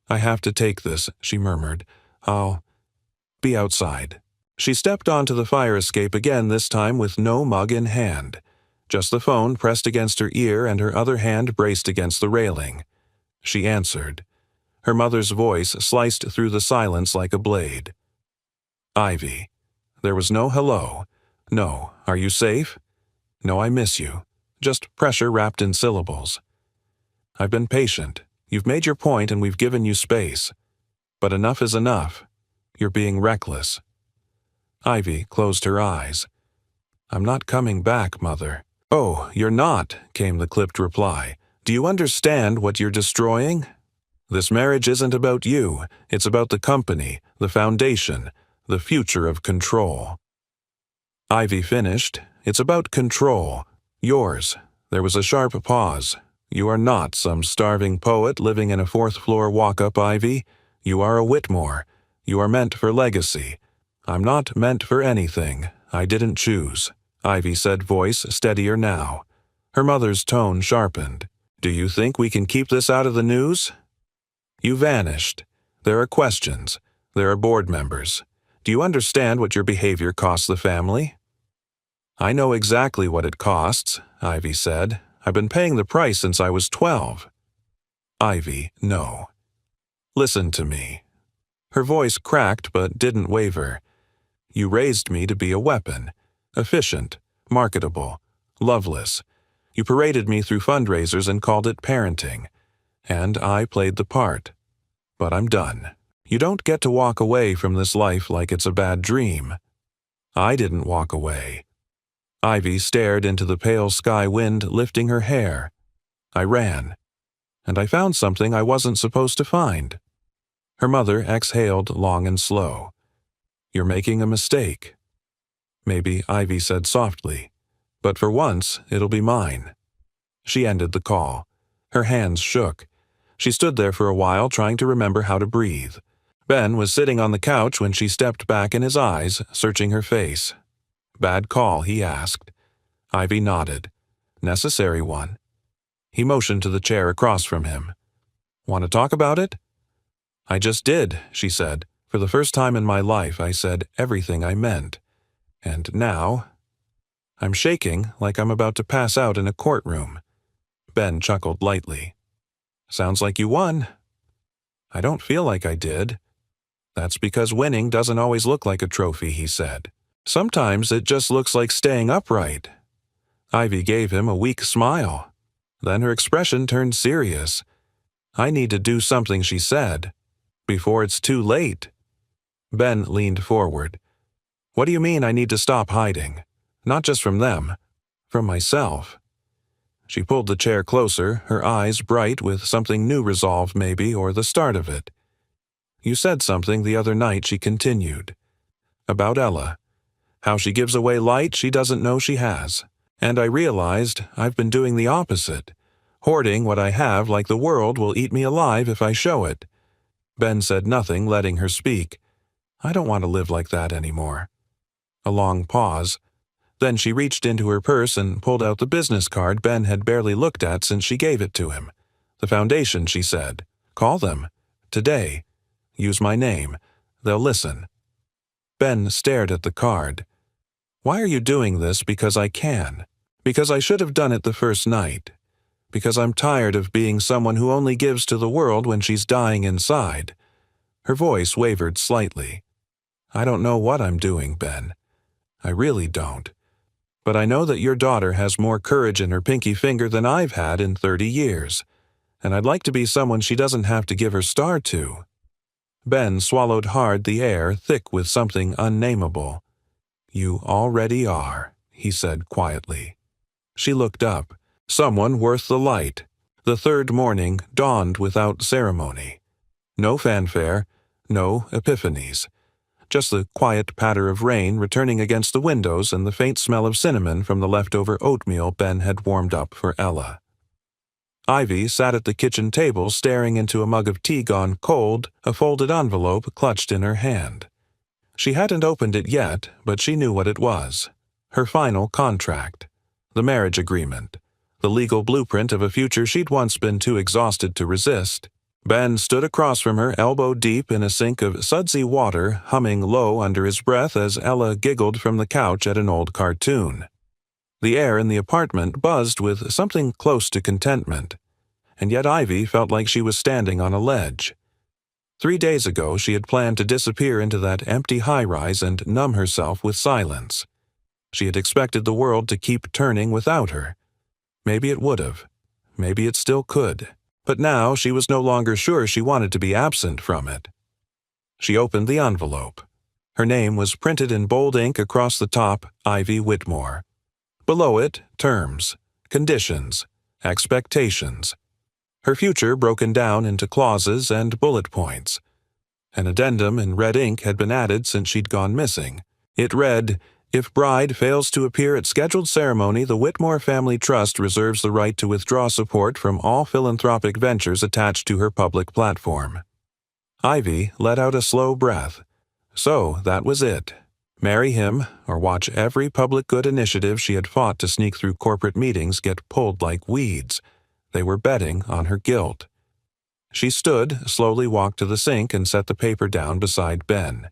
"I have to take this," she murmured. "I'll be outside." She stepped onto the fire escape again, this time with no mug in hand. Just the phone pressed against her ear and her other hand braced against the railing. She answered. Her mother's voice sliced through the silence like a blade. "Ivy." There was no hello. No, "Are you safe?" No, "I miss you." Just pressure wrapped in syllables. "I've been patient. You've made your point and we've given you space. But enough is enough. You're being reckless." Ivy closed her eyes. "I'm not coming back, Mother." "Oh, you're not," came the clipped reply. "Do you understand what you're destroying? This marriage isn't about you. It's about the company, the foundation, the future of control." Ivy finished. "It's about control. Yours." There was a sharp pause. "You are not some starving poet living in a fourth-floor walk-up, Ivy. You are a Whitmore. You are meant for legacy. I'm not meant for anything. I didn't choose," Ivy said, voice steadier now. Her mother's tone sharpened. "Do you think we can keep this out of the news? You vanished. There are questions. There are board members. Do you understand what your behavior costs the family?" "I know exactly what it costs," Ivy said. "I've been paying the price since I was 12. "Ivy, no. Listen to me." Her voice cracked but didn't waver. "You raised me to be a weapon. Efficient, marketable, loveless. You paraded me through fundraisers and called it parenting. And I played the part. But I'm done. You don't get to walk away from this life like it's a bad dream. I didn't walk away." Ivy stared into the pale sky, wind lifting her hair. "I ran. And I found something I wasn't supposed to find." Her mother exhaled long and slow. "You're making a mistake." "Maybe," Ivy said softly. "But for once, it'll be mine." She ended the call. Her hands shook. She stood there for a while, trying to remember how to breathe. Ben was sitting on the couch when she stepped back in his eyes, searching her face. "Bad call?" he asked. Ivy nodded. "Necessary one." He motioned to the chair across from him. "Want to talk about it?" "I just did," she said. "For the first time in my life, I said everything I meant. And now I'm shaking like I'm about to pass out in a courtroom." Ben chuckled lightly. "Sounds like you won." "I don't feel like I did." "That's because winning doesn't always look like a trophy," he said. "Sometimes it just looks like staying upright." Ivy gave him a weak smile. Then her expression turned serious. "I need to do something," she said, "before it's too late." Ben leaned forward. "What do you mean I need to stop hiding? Not just from them, from myself." She pulled the chair closer, her eyes bright with something new, resolve maybe, or the start of it. "You said something the other night," she continued. "About Ella. How she gives away light she doesn't know she has. And I realized I've been doing the opposite. hoarding what I have like the world will eat me alive if I show it. Ben said nothing, letting her speak. I don't want to live like that anymore. A long pause. Then she reached into her purse and pulled out the business card Ben had barely looked at since she gave it to him. The foundation, she said. Call them. Today. Use my name. They'll listen. Ben stared at the card. Why are you doing this? Because I can. Because I should have done it the first night. Because I'm tired of being someone who only gives to the world when she's dying inside. Her voice wavered slightly. I don't know what I'm doing, Ben. I really don't. But I know that your daughter has more courage in her pinky finger than I've had in 30 years, and I'd like to be someone she doesn't have to give her star to. Ben swallowed hard, the air thick with something unnameable. You already are, he said quietly. She looked up. Someone worth the light. The third morning dawned without ceremony. No fanfare, no epiphanies. Just the quiet patter of rain returning against the windows and the faint smell of cinnamon from the leftover oatmeal Ben had warmed up for Ella. Ivy sat at the kitchen table staring into a mug of tea gone cold, a folded envelope clutched in her hand. She hadn't opened it yet, but she knew what it was. Her final contract. The marriage agreement. The legal blueprint of a future she'd once been too exhausted to resist. Ben stood across from her, elbow deep in a sink of sudsy water, humming low under his breath as Ella giggled from the couch at an old cartoon. The air in the apartment buzzed with something close to contentment, and yet Ivy felt like she was standing on a ledge. 3 days ago she had planned to disappear into that empty high-rise and numb herself with silence. She had expected the world to keep turning without her. Maybe it would have. Maybe it still could. But now she was no longer sure she wanted to be absent from it. She opened the envelope. Her name was printed in bold ink across the top, Ivy Whitmore. Below it, terms, conditions, expectations. Her future broken down into clauses and bullet points. An addendum in red ink had been added since she'd gone missing. It read, If bride fails to appear at scheduled ceremony, the Whitmore Family Trust reserves the right to withdraw support from all philanthropic ventures attached to her public platform. Ivy let out a slow breath. So that was it. Marry him, or watch every public good initiative she had fought to sneak through corporate meetings get pulled like weeds. They were betting on her guilt. She stood, slowly walked to the sink and set the paper down beside Ben.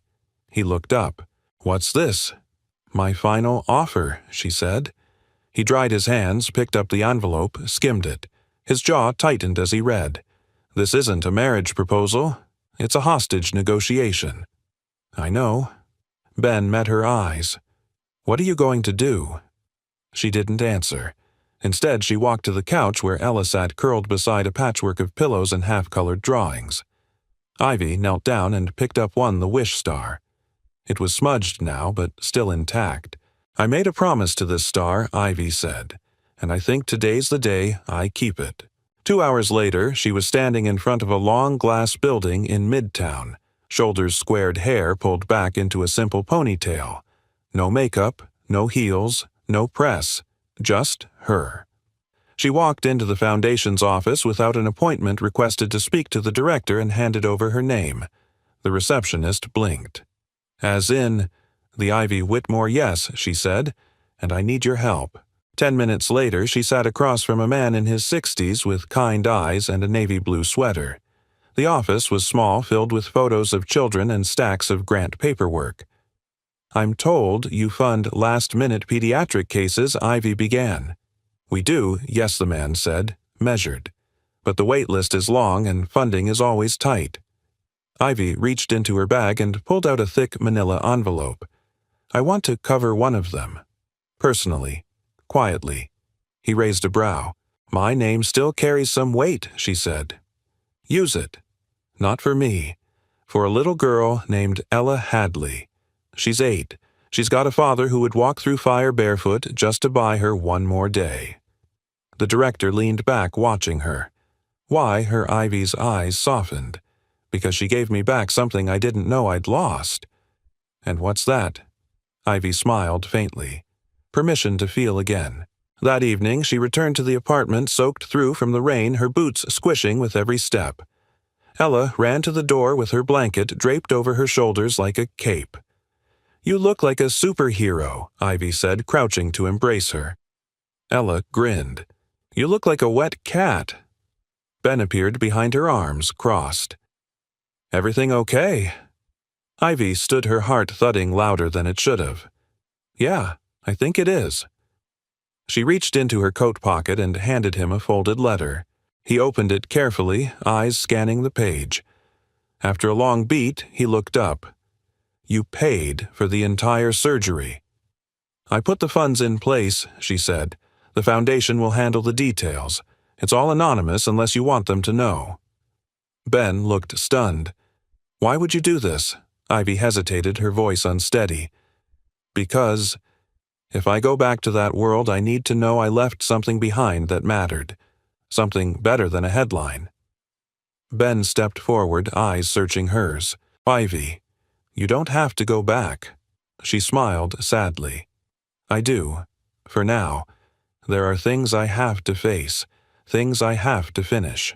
He looked up. What's this? My final offer, she said. He dried his hands, picked up the envelope, skimmed it. His jaw tightened as he read. This isn't a marriage proposal. It's a hostage negotiation. I know. Ben met her eyes. What are you going to do? She didn't answer. Instead, she walked to the couch where Ella sat curled beside a patchwork of pillows and half-colored drawings. Ivy knelt down and picked up the wish star. It was smudged now, but still intact. I made a promise to this star, Ivy said, and I think today's the day I keep it. 2 hours later, she was standing in front of a long glass building in Midtown, shoulders squared, hair pulled back into a simple ponytail. No makeup, no heels, no press, just her. She walked into the foundation's office without an appointment, requested to speak to the director, and handed over her name. The receptionist blinked. As in, the Ivy Whitmore, yes, she said, and I need your help. 10 minutes later, she sat across from a man in his 60s with kind eyes and a navy blue sweater. The office was small, filled with photos of children and stacks of grant paperwork. I'm told you fund last-minute pediatric cases, Ivy began. We do, yes, the man said, measured. But the wait list is long and funding is always tight. Ivy reached into her bag and pulled out a thick manila envelope. I want to cover one of them. Personally. Quietly. He raised a brow. My name still carries some weight, she said. Use it. Not for me. For a little girl named Ella Hadley. She's 8. She's got a father who would walk through fire barefoot just to buy her one more day. The director leaned back, watching her. Why, her Ivy's eyes softened. Because she gave me back something I didn't know I'd lost. And what's that? Ivy smiled faintly. Permission to feel again. That evening, she returned to the apartment soaked through from the rain, her boots squishing with every step. Ella ran to the door with her blanket draped over her shoulders like a cape. "You look like a superhero," Ivy said, crouching to embrace her. Ella grinned. "You look like a wet cat." Ben appeared behind her, arms crossed. "Everything okay?" Ivy stood, her heart thudding louder than it should have. "Yeah, I think it is." She reached into her coat pocket and handed him a folded letter. He opened it carefully, eyes scanning the page. After a long beat, he looked up. "You paid for the entire surgery." "I put the funds in place," she said. "The foundation will handle the details. It's all anonymous unless you want them to know." Ben looked stunned. "Why would you do this?" Ivy hesitated, her voice unsteady. "Because if I go back to that world, I need to know I left something behind that mattered. Something better than a headline." Ben stepped forward, eyes searching hers. "Ivy, you don't have to go back." She smiled sadly. "I do. For now. There are things I have to face, things I have to finish."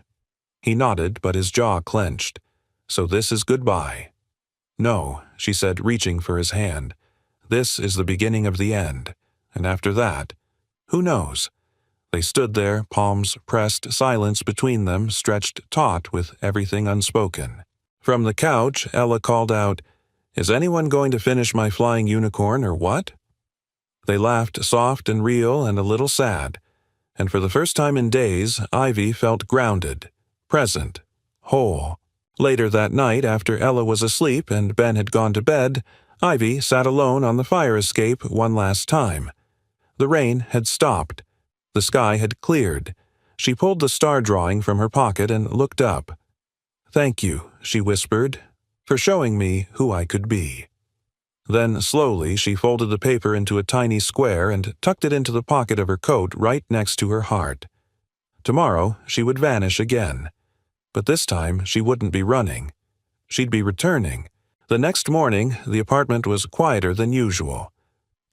He nodded, but his jaw clenched. "So this is goodbye." "No," she said, reaching for his hand. "This is the beginning of the end. And after that, who knows?" They stood there, palms pressed, silence between them, stretched taut with everything unspoken. From the couch, Ella called out, "Is anyone going to finish my flying unicorn or what?" They laughed, soft and real and a little sad. And for the first time in days, Ivy felt grounded, present, whole. Later that night, after Ella was asleep and Ben had gone to bed, Ivy sat alone on the fire escape one last time. The rain had stopped. The sky had cleared. She pulled the star drawing from her pocket and looked up. "Thank you," she whispered, "for showing me who I could be." Then, slowly, she folded the paper into a tiny square and tucked it into the pocket of her coat right next to her heart. Tomorrow, she would vanish again. But this time, she wouldn't be running. She'd be returning. The next morning, the apartment was quieter than usual.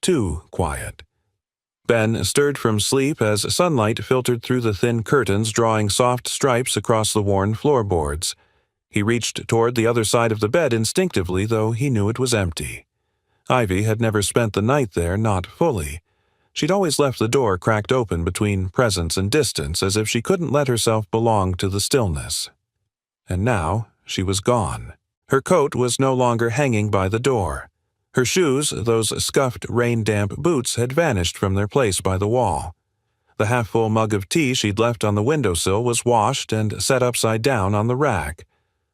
Too quiet. Ben stirred from sleep as sunlight filtered through the thin curtains, drawing soft stripes across the worn floorboards. He reached toward the other side of the bed instinctively, though he knew it was empty. Ivy had never spent the night there, not fully. She'd always left the door cracked open between presence and distance, as if she couldn't let herself belong to the stillness. And now she was gone. Her coat was no longer hanging by the door. Her shoes, those scuffed, rain-damp boots, had vanished from their place by the wall. The half-full mug of tea she'd left on the windowsill was washed and set upside down on the rack.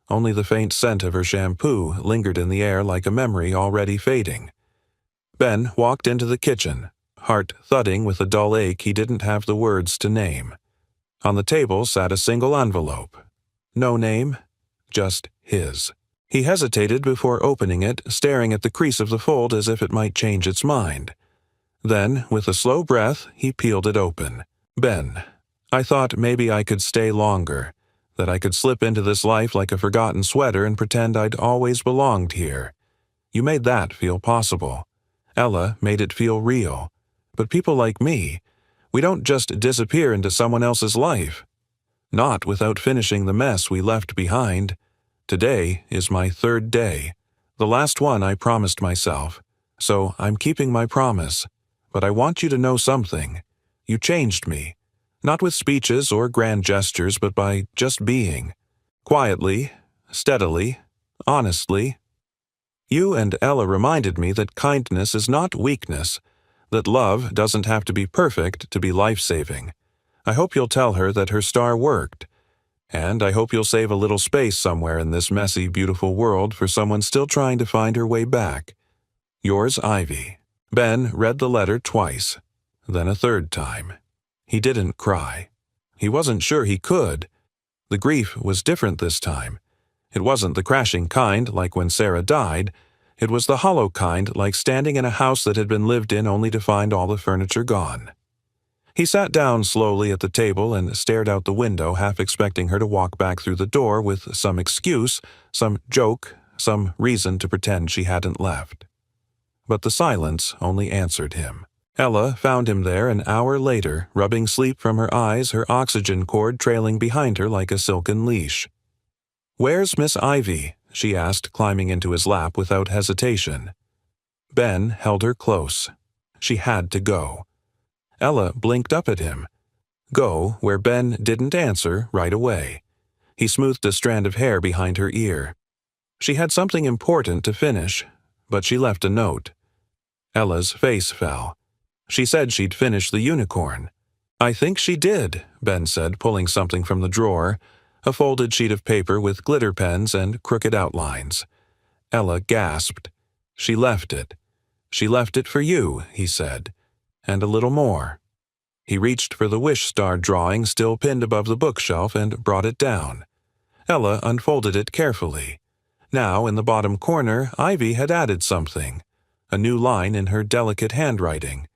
Only the faint scent of her shampoo lingered in the air like a memory already fading. Ben walked into the kitchen, heart thudding with a dull ache he didn't have the words to name. On the table sat a single envelope. No name, just his. He hesitated before opening it, staring at the crease of the fold as if it might change its mind. Then, with a slow breath, he peeled it open. "Ben, I thought maybe I could stay longer, that I could slip into this life like a forgotten sweater and pretend I'd always belonged here. You made that feel possible. Ella made it feel real. But people like me, we don't just disappear into someone else's life. Not without finishing the mess we left behind. Today is my third day, the last one I promised myself, so I'm keeping my promise. But I want you to know something. You changed me, not with speeches or grand gestures, but by just being. Quietly, steadily, honestly. You and Ella reminded me that kindness is not weakness, that love doesn't have to be perfect to be life-saving. I hope you'll tell her that her star worked. And I hope you'll save a little space somewhere in this messy, beautiful world for someone still trying to find her way back. Yours, Ivy." Ben read the letter twice, then a third time. He didn't cry. He wasn't sure he could. The grief was different this time. It wasn't the crashing kind, like when Sarah died. It was the hollow kind, like standing in a house that had been lived in only to find all the furniture gone. He sat down slowly at the table and stared out the window, half expecting her to walk back through the door with some excuse, some joke, some reason to pretend she hadn't left. But the silence only answered him. Ella found him there an hour later, rubbing sleep from her eyes, her oxygen cord trailing behind her like a silken leash. "Where's Miss Ivy?" she asked, climbing into his lap without hesitation. Ben held her close. She had to go. Ella blinked up at him. Go where Ben didn't answer right away. He smoothed a strand of hair behind her ear. She had something important to finish, but she left a note. Ella's face fell. She said she'd finish the unicorn. "I think she did," Ben said, pulling something from the drawer, a folded sheet of paper with glitter pens and crooked outlines. Ella gasped. "She left it. She left it for you," he said, "and a little more." He reached for the wish star drawing still pinned above the bookshelf and brought it down. Ella unfolded it carefully. Now, in the bottom corner, Ivy had added something, a new line in her delicate handwriting.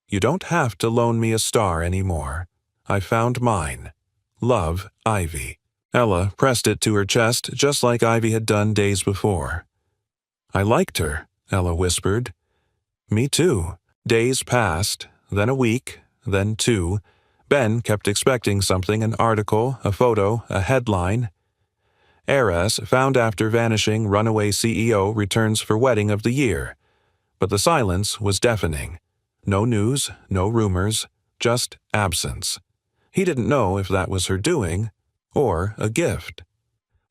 "You don't have to loan me a star anymore. I found mine. Love, Ivy." Ella pressed it to her chest just like Ivy had done days before. "I liked her," Ella whispered. "Me too." Days passed, then a week, then 2. Ben kept expecting something, an article, a photo, a headline. Heiress found after vanishing runaway CEO returns for wedding of the year. But the silence was deafening. No news, no rumors, just absence. He didn't know if that was her doing or a gift.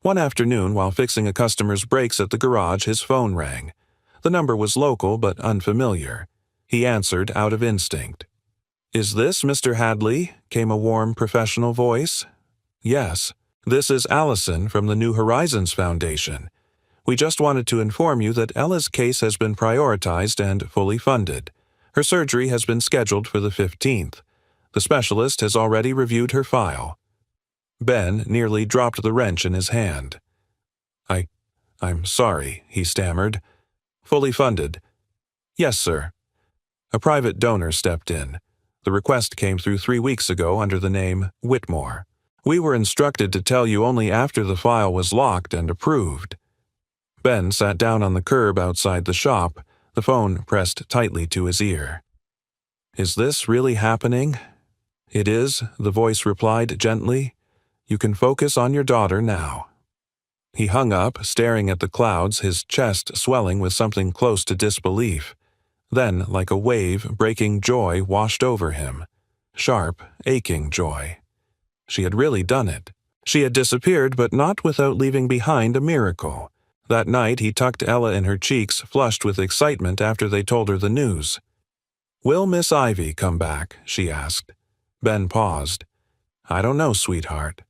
One afternoon, while fixing a customer's brakes at the garage, his phone rang. The number was local but unfamiliar. He answered out of instinct. "Is this Mr. Hadley?" came a warm, professional voice. "Yes. This is Allison from the New Horizons Foundation. We just wanted to inform you that Ella's case has been prioritized and fully funded. Her surgery has been scheduled for the 15th. The specialist has already reviewed her file." Ben nearly dropped the wrench in his hand. I'm sorry," he stammered. "Fully funded." "Yes, sir." A private donor stepped in. The request came through 3 weeks ago under the name Whitmore. "We were instructed to tell you only after the file was locked and approved." Ben sat down on the curb outside the shop, the phone pressed tightly to his ear. "Is this really happening?" "It is," the voice replied gently. "You can focus on your daughter now." He hung up, staring at the clouds, his chest swelling with something close to disbelief. Then, like a wave, breaking joy washed over him. Sharp, aching joy. She had really done it. She had disappeared, but not without leaving behind a miracle. That night he tucked Ella in her cheeks, flushed with excitement after they told her the news. "Will Miss Ivy come back?" she asked. Ben paused. "I don't know, sweetheart."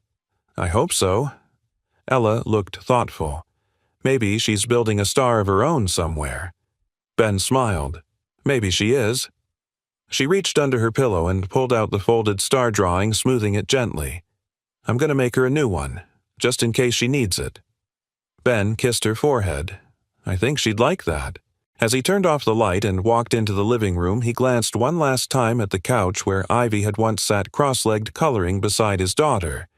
"I hope so." Ella looked thoughtful. "Maybe she's building a star of her own somewhere." Ben smiled. "Maybe she is." She reached under her pillow and pulled out the folded star drawing, smoothing it gently. "I'm going to make her a new one, just in case she needs it." Ben kissed her forehead. "I think she'd like that." As he turned off the light and walked into the living room, he glanced one last time at the couch where Ivy had once sat cross-legged coloring beside his daughter.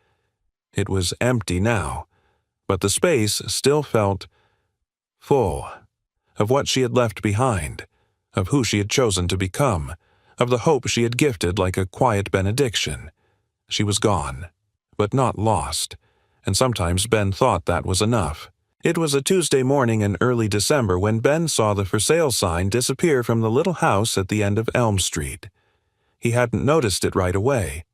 It was empty now, but the space still felt full of what she had left behind, of who she had chosen to become, of the hope she had gifted like a quiet benediction. She was gone, but not lost, and sometimes Ben thought that was enough. It was a Tuesday morning in early December when Ben saw the for sale sign disappear from the little house at the end of Elm Street. He hadn't noticed it right away.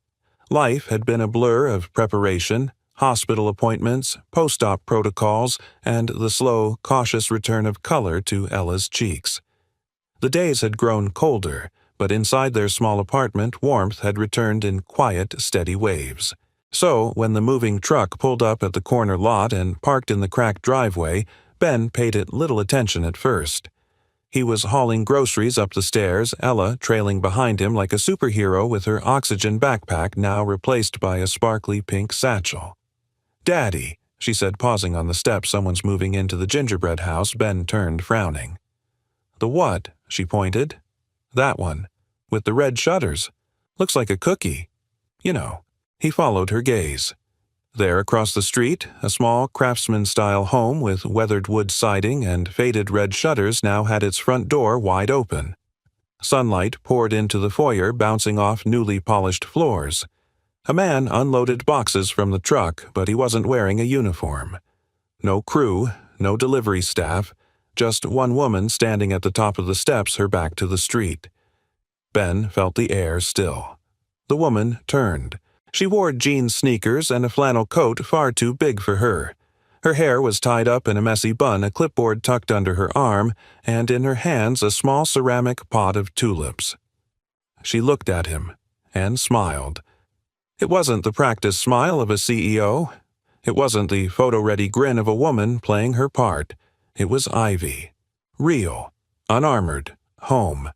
Life had been a blur of preparation, hospital appointments, post-op protocols, and the slow, cautious return of color to Ella's cheeks. The days had grown colder, but inside their small apartment, warmth had returned in quiet, steady waves. So, when the moving truck pulled up at the corner lot and parked in the cracked driveway, Ben paid it little attention at first. He was hauling groceries up the stairs, Ella trailing behind him like a superhero with her oxygen backpack now replaced by a sparkly pink satchel. "Daddy," she said, pausing on the steps. "Someone's moving into the gingerbread house." Ben turned, frowning. "The what?" she pointed. "That one, with the red shutters. Looks like a cookie. You know." He followed her gaze. There across the street, a small craftsman-style home with weathered wood siding and faded red shutters now had its front door wide open. Sunlight poured into the foyer, bouncing off newly polished floors. A man unloaded boxes from the truck, but he wasn't wearing a uniform. No crew, no delivery staff, just one woman standing at the top of the steps, her back to the street. Ben felt the air still. The woman turned. She wore jean sneakers and a flannel coat far too big for her. Her hair was tied up in a messy bun, a clipboard tucked under her arm, and in her hands a small ceramic pot of tulips. She looked at him and smiled. It wasn't the practiced smile of a CEO. It wasn't the photo-ready grin of a woman playing her part. It was Ivy. Real, unarmored, home.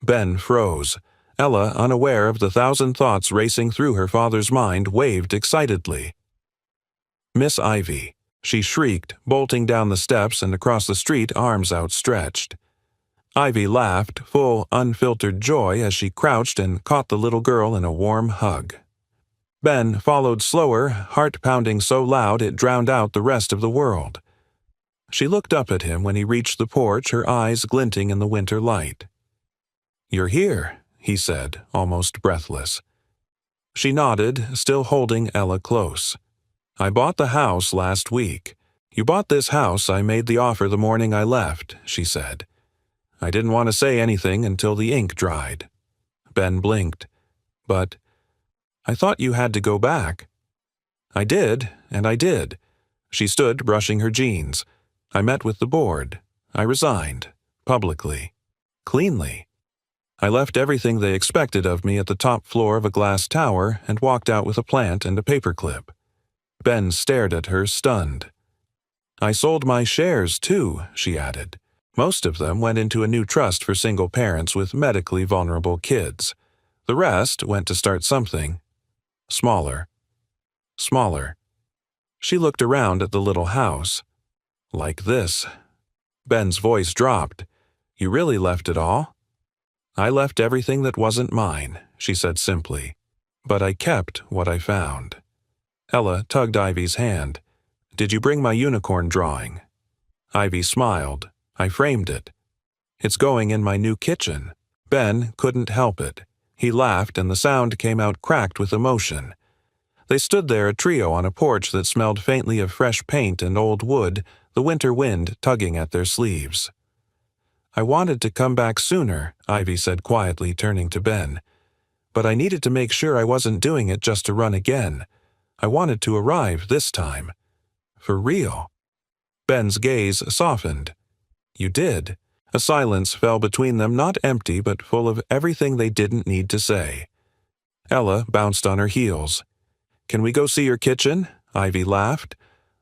Ben froze. Ella, unaware of the thousand thoughts racing through her father's mind, waved excitedly. "Miss Ivy," she shrieked, bolting down the steps and across the street, arms outstretched. Ivy laughed, full, unfiltered joy as she crouched and caught the little girl in a warm hug. Ben followed slower, heart pounding so loud it drowned out the rest of the world. She looked up at him when he reached the porch, her eyes glinting in the winter light. "You're here," he said, almost breathless. She nodded, still holding Ella close. "I bought the house last week. You bought this house. I made the offer the morning I left," she said. "I didn't want to say anything until the ink dried." Ben blinked. "But I thought you had to go back." "I did, and I did." She stood, brushing her jeans. "I met with the board. I resigned. Publicly. Cleanly. I left everything they expected of me at the top floor of a glass tower and walked out with a plant and a paperclip." Ben stared at her, stunned. "I sold my shares, too," she added. "Most of them went into a new trust for single parents with medically vulnerable kids. The rest went to start something. Smaller. Smaller." She looked around at the little house. "Like this." Ben's voice dropped. "You really left it all?" "I left everything that wasn't mine," she said simply. "But I kept what I found." Ella tugged Ivy's hand. "Did you bring my unicorn drawing?" Ivy smiled. "I framed it. It's going in my new kitchen." Ben couldn't help it. He laughed, and the sound came out cracked with emotion. They stood there, a trio, on a porch that smelled faintly of fresh paint and old wood, the winter wind tugging at their sleeves. "I wanted to come back sooner," Ivy said quietly, turning to Ben. "But I needed to make sure I wasn't doing it just to run again. I wanted to arrive this time. For real." Ben's gaze softened. "You did." A silence fell between them, not empty, but full of everything they didn't need to say. Ella bounced on her heels. "Can we go see your kitchen?" Ivy laughed.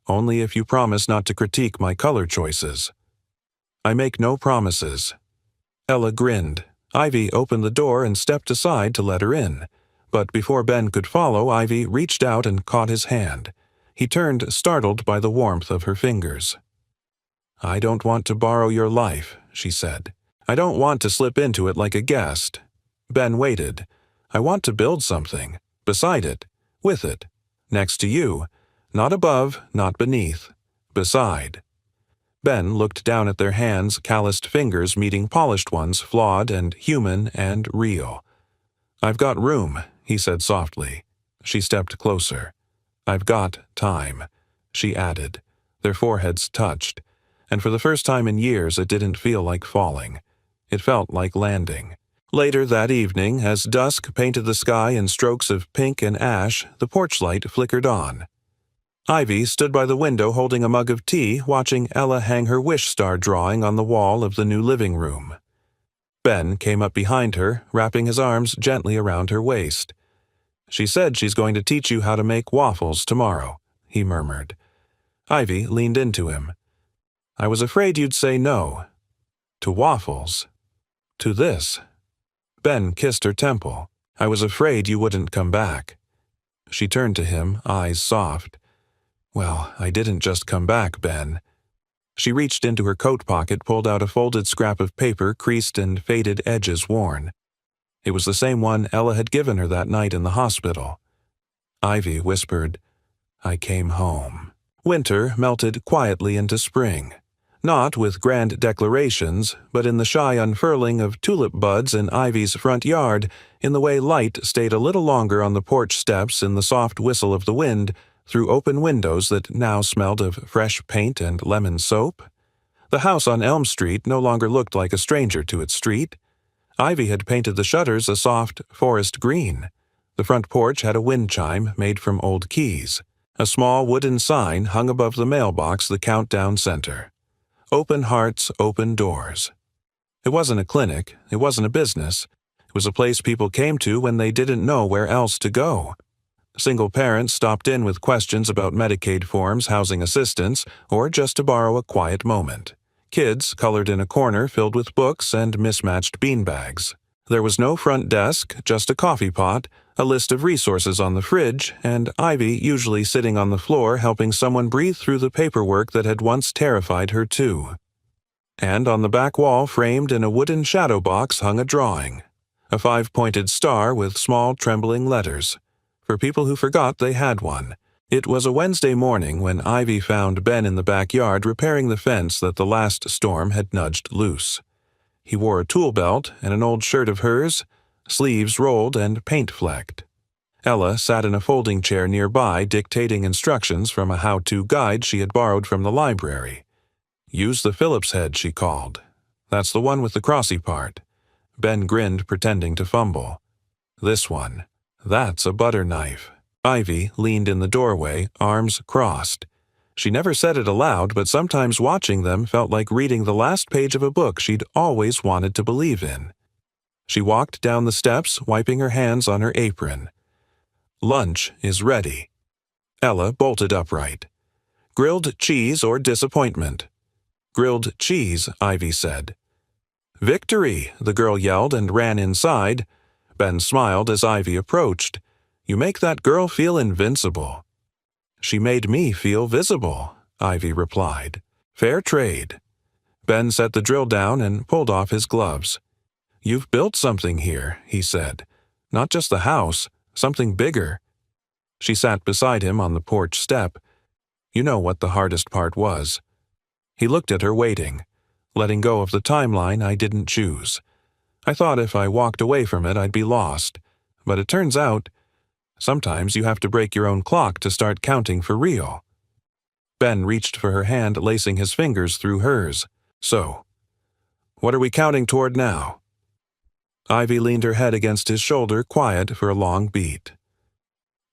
"Only if you promise not to critique my color choices." "I make no promises." Ella grinned. Ivy opened the door and stepped aside to let her in. But before Ben could follow, Ivy reached out and caught his hand. He turned, startled by the warmth of her fingers. "I don't want to borrow your life," she said. "I don't want to slip into it like a guest." Ben waited. "I want to build something. Beside it. With it. Next to you. Not above, not beneath. Beside." Ben looked down at their hands, calloused fingers meeting polished ones, flawed and human and real. "I've got room," he said softly. She stepped closer. "I've got time," she added. Their foreheads touched, and for the first time in years it didn't feel like falling. It felt like landing. Later that evening, as dusk painted the sky in strokes of pink and ash, the porch light flickered on. Ivy stood by the window holding a mug of tea, watching Ella hang her wish star drawing on the wall of the new living room. Ben came up behind her, wrapping his arms gently around her waist. "She said she's going to teach you how to make waffles tomorrow," he murmured. Ivy leaned into him. "I was afraid you'd say no." "To waffles?" "To this." Ben kissed her temple. "I was afraid you wouldn't come back." She turned to him, eyes soft. "Well, I didn't just come back, Ben." She reached into her coat pocket, pulled out a folded scrap of paper, creased and faded edges worn. It was the same one Ella had given her that night in the hospital. Ivy whispered, "I came home." Winter melted quietly into spring. Not with grand declarations, but in the shy unfurling of tulip buds in Ivy's front yard, in the way light stayed a little longer on the porch steps in the soft whistle of the wind through open windows that now smelled of fresh paint and lemon soap. The house on Elm Street no longer looked like a stranger to its street. Ivy had painted the shutters a soft forest green. The front porch had a wind chime made from old keys. A small wooden sign hung above the mailbox the countdown center. Open hearts, open doors. It wasn't a clinic, it wasn't a business. It was a place people came to when they didn't know where else to go. Single parents stopped in with questions about Medicaid forms, housing assistance, or just to borrow a quiet moment. Kids colored in a corner filled with books and mismatched beanbags. There was no front desk, just a coffee pot, a list of resources on the fridge, and Ivy usually sitting on the floor helping someone breathe through the paperwork that had once terrified her too. And on the back wall, framed in a wooden shadow box, hung a drawing. A 5-pointed star with small trembling letters. For people who forgot they had one. It was a Wednesday morning when Ivy found Ben in the backyard repairing the fence that the last storm had nudged loose. He wore a tool belt and an old shirt of hers, sleeves rolled and paint-flecked. Ella sat in a folding chair nearby dictating instructions from a how-to guide she had borrowed from the library. "Use the Phillips head," she called. "That's the one with the crossy part." Ben grinned, pretending to fumble. "This one. That's a butter knife." Ivy leaned in the doorway, arms crossed. She never said it aloud, but sometimes watching them felt like reading the last page of a book she'd always wanted to believe in. She walked down the steps, wiping her hands on her apron. "Lunch is ready." Ella bolted upright. "Grilled cheese or disappointment?" "Grilled cheese," Ivy said. "Victory!" the girl yelled and ran inside. Ben smiled as Ivy approached. "You make that girl feel invincible." "She made me feel visible," Ivy replied. "Fair trade." Ben set the drill down and pulled off his gloves. "You've built something here," he said. "Not just the house, something bigger." She sat beside him on the porch step. You know what the hardest part was. He looked at her waiting, letting go of the timeline I didn't choose. I thought if I walked away from it I'd be lost, but it turns out sometimes you have to break your own clock to start counting for real. Ben reached for her hand, lacing his fingers through hers. "So, what are we counting toward now?" Ivy leaned her head against his shoulder, quiet for a long beat.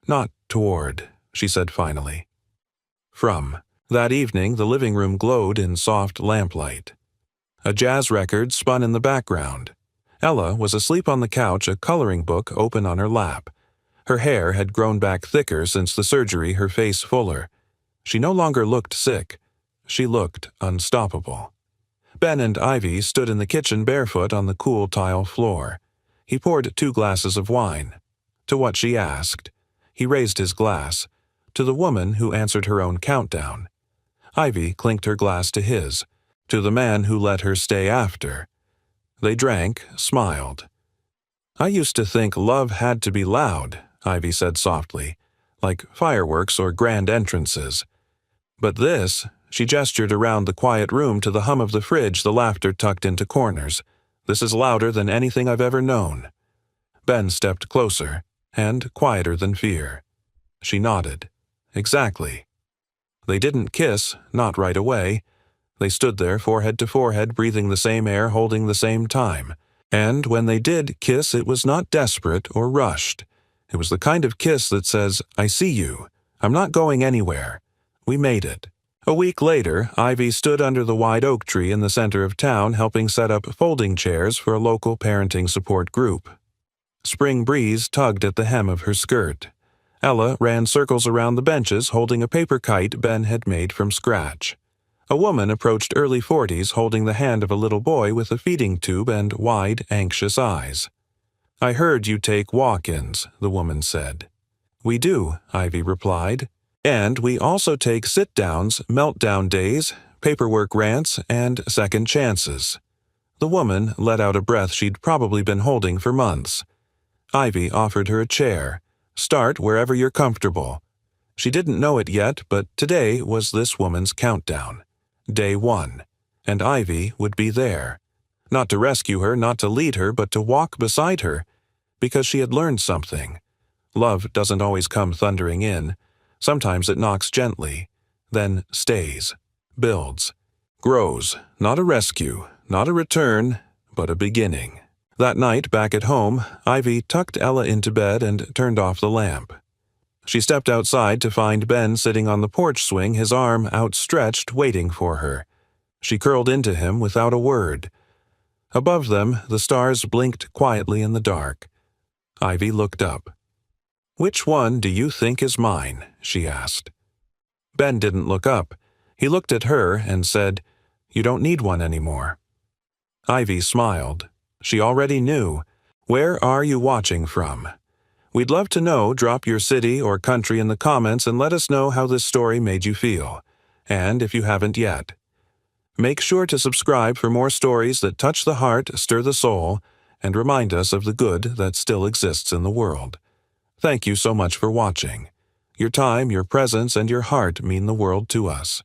"Not toward," she said finally. "From." That evening, the living room glowed in soft lamplight. A jazz record spun in the background. Ella was asleep on the couch, a coloring book open on her lap. Her hair had grown back thicker since the surgery, her face fuller. She no longer looked sick. She looked unstoppable. Ben and Ivy stood in the kitchen barefoot on the cool tile floor. He poured 2 glasses of wine. To what she asked. He raised his glass. To the woman who answered her own countdown. Ivy clinked her glass to his. To the man who let her stay after. They drank, smiled. "I used to think love had to be loud," Ivy said softly, "like fireworks or grand entrances. But this," she gestured around the quiet room to the hum of the fridge, the laughter tucked into corners. "This is louder than anything I've ever known." Ben stepped closer, and quieter than fear. She nodded. "Exactly." They didn't kiss, not right away. They stood there, forehead to forehead, breathing the same air, holding the same time. And when they did kiss, it was not desperate or rushed. It was the kind of kiss that says, "I see you. I'm not going anywhere. We made it." A week later, Ivy stood under the wide oak tree in the center of town helping set up folding chairs for a local parenting support group. Spring breeze tugged at the hem of her skirt. Ella ran circles around the benches holding a paper kite Ben had made from scratch. A woman approached early 40s holding the hand of a little boy with a feeding tube and wide, anxious eyes. "I heard you take walk-ins," the woman said. "We do," Ivy replied. "And we also take sit-downs, meltdown days, paperwork rants, and second chances." The woman let out a breath she'd probably been holding for months. Ivy offered her a chair. "Start wherever you're comfortable." She didn't know it yet, but today was this woman's countdown. Day 1. and Ivy would be there. Not to rescue her, not to lead her, but to walk beside her, because she had learned something. Love doesn't always come thundering in. Sometimes it knocks gently, then stays, builds, grows, not a rescue, not a return, but a beginning. That night, back at home, Ivy tucked Ella into bed and turned off the lamp. She stepped outside to find Ben sitting on the porch swing, his arm outstretched, waiting for her. She curled into him without a word. Above them, the stars blinked quietly in the dark. Ivy looked up. "Which one do you think is mine?" she asked. Ben didn't look up. He looked at her and said, "You don't need one anymore." Ivy smiled. She already knew. Where are you watching from? We'd love to know. Drop your city or country in the comments and let us know how this story made you feel. And if you haven't yet, make sure to subscribe for more stories that touch the heart, stir the soul, and remind us of the good that still exists in the world. Thank you so much for watching. Your time, your presence, and your heart mean the world to us.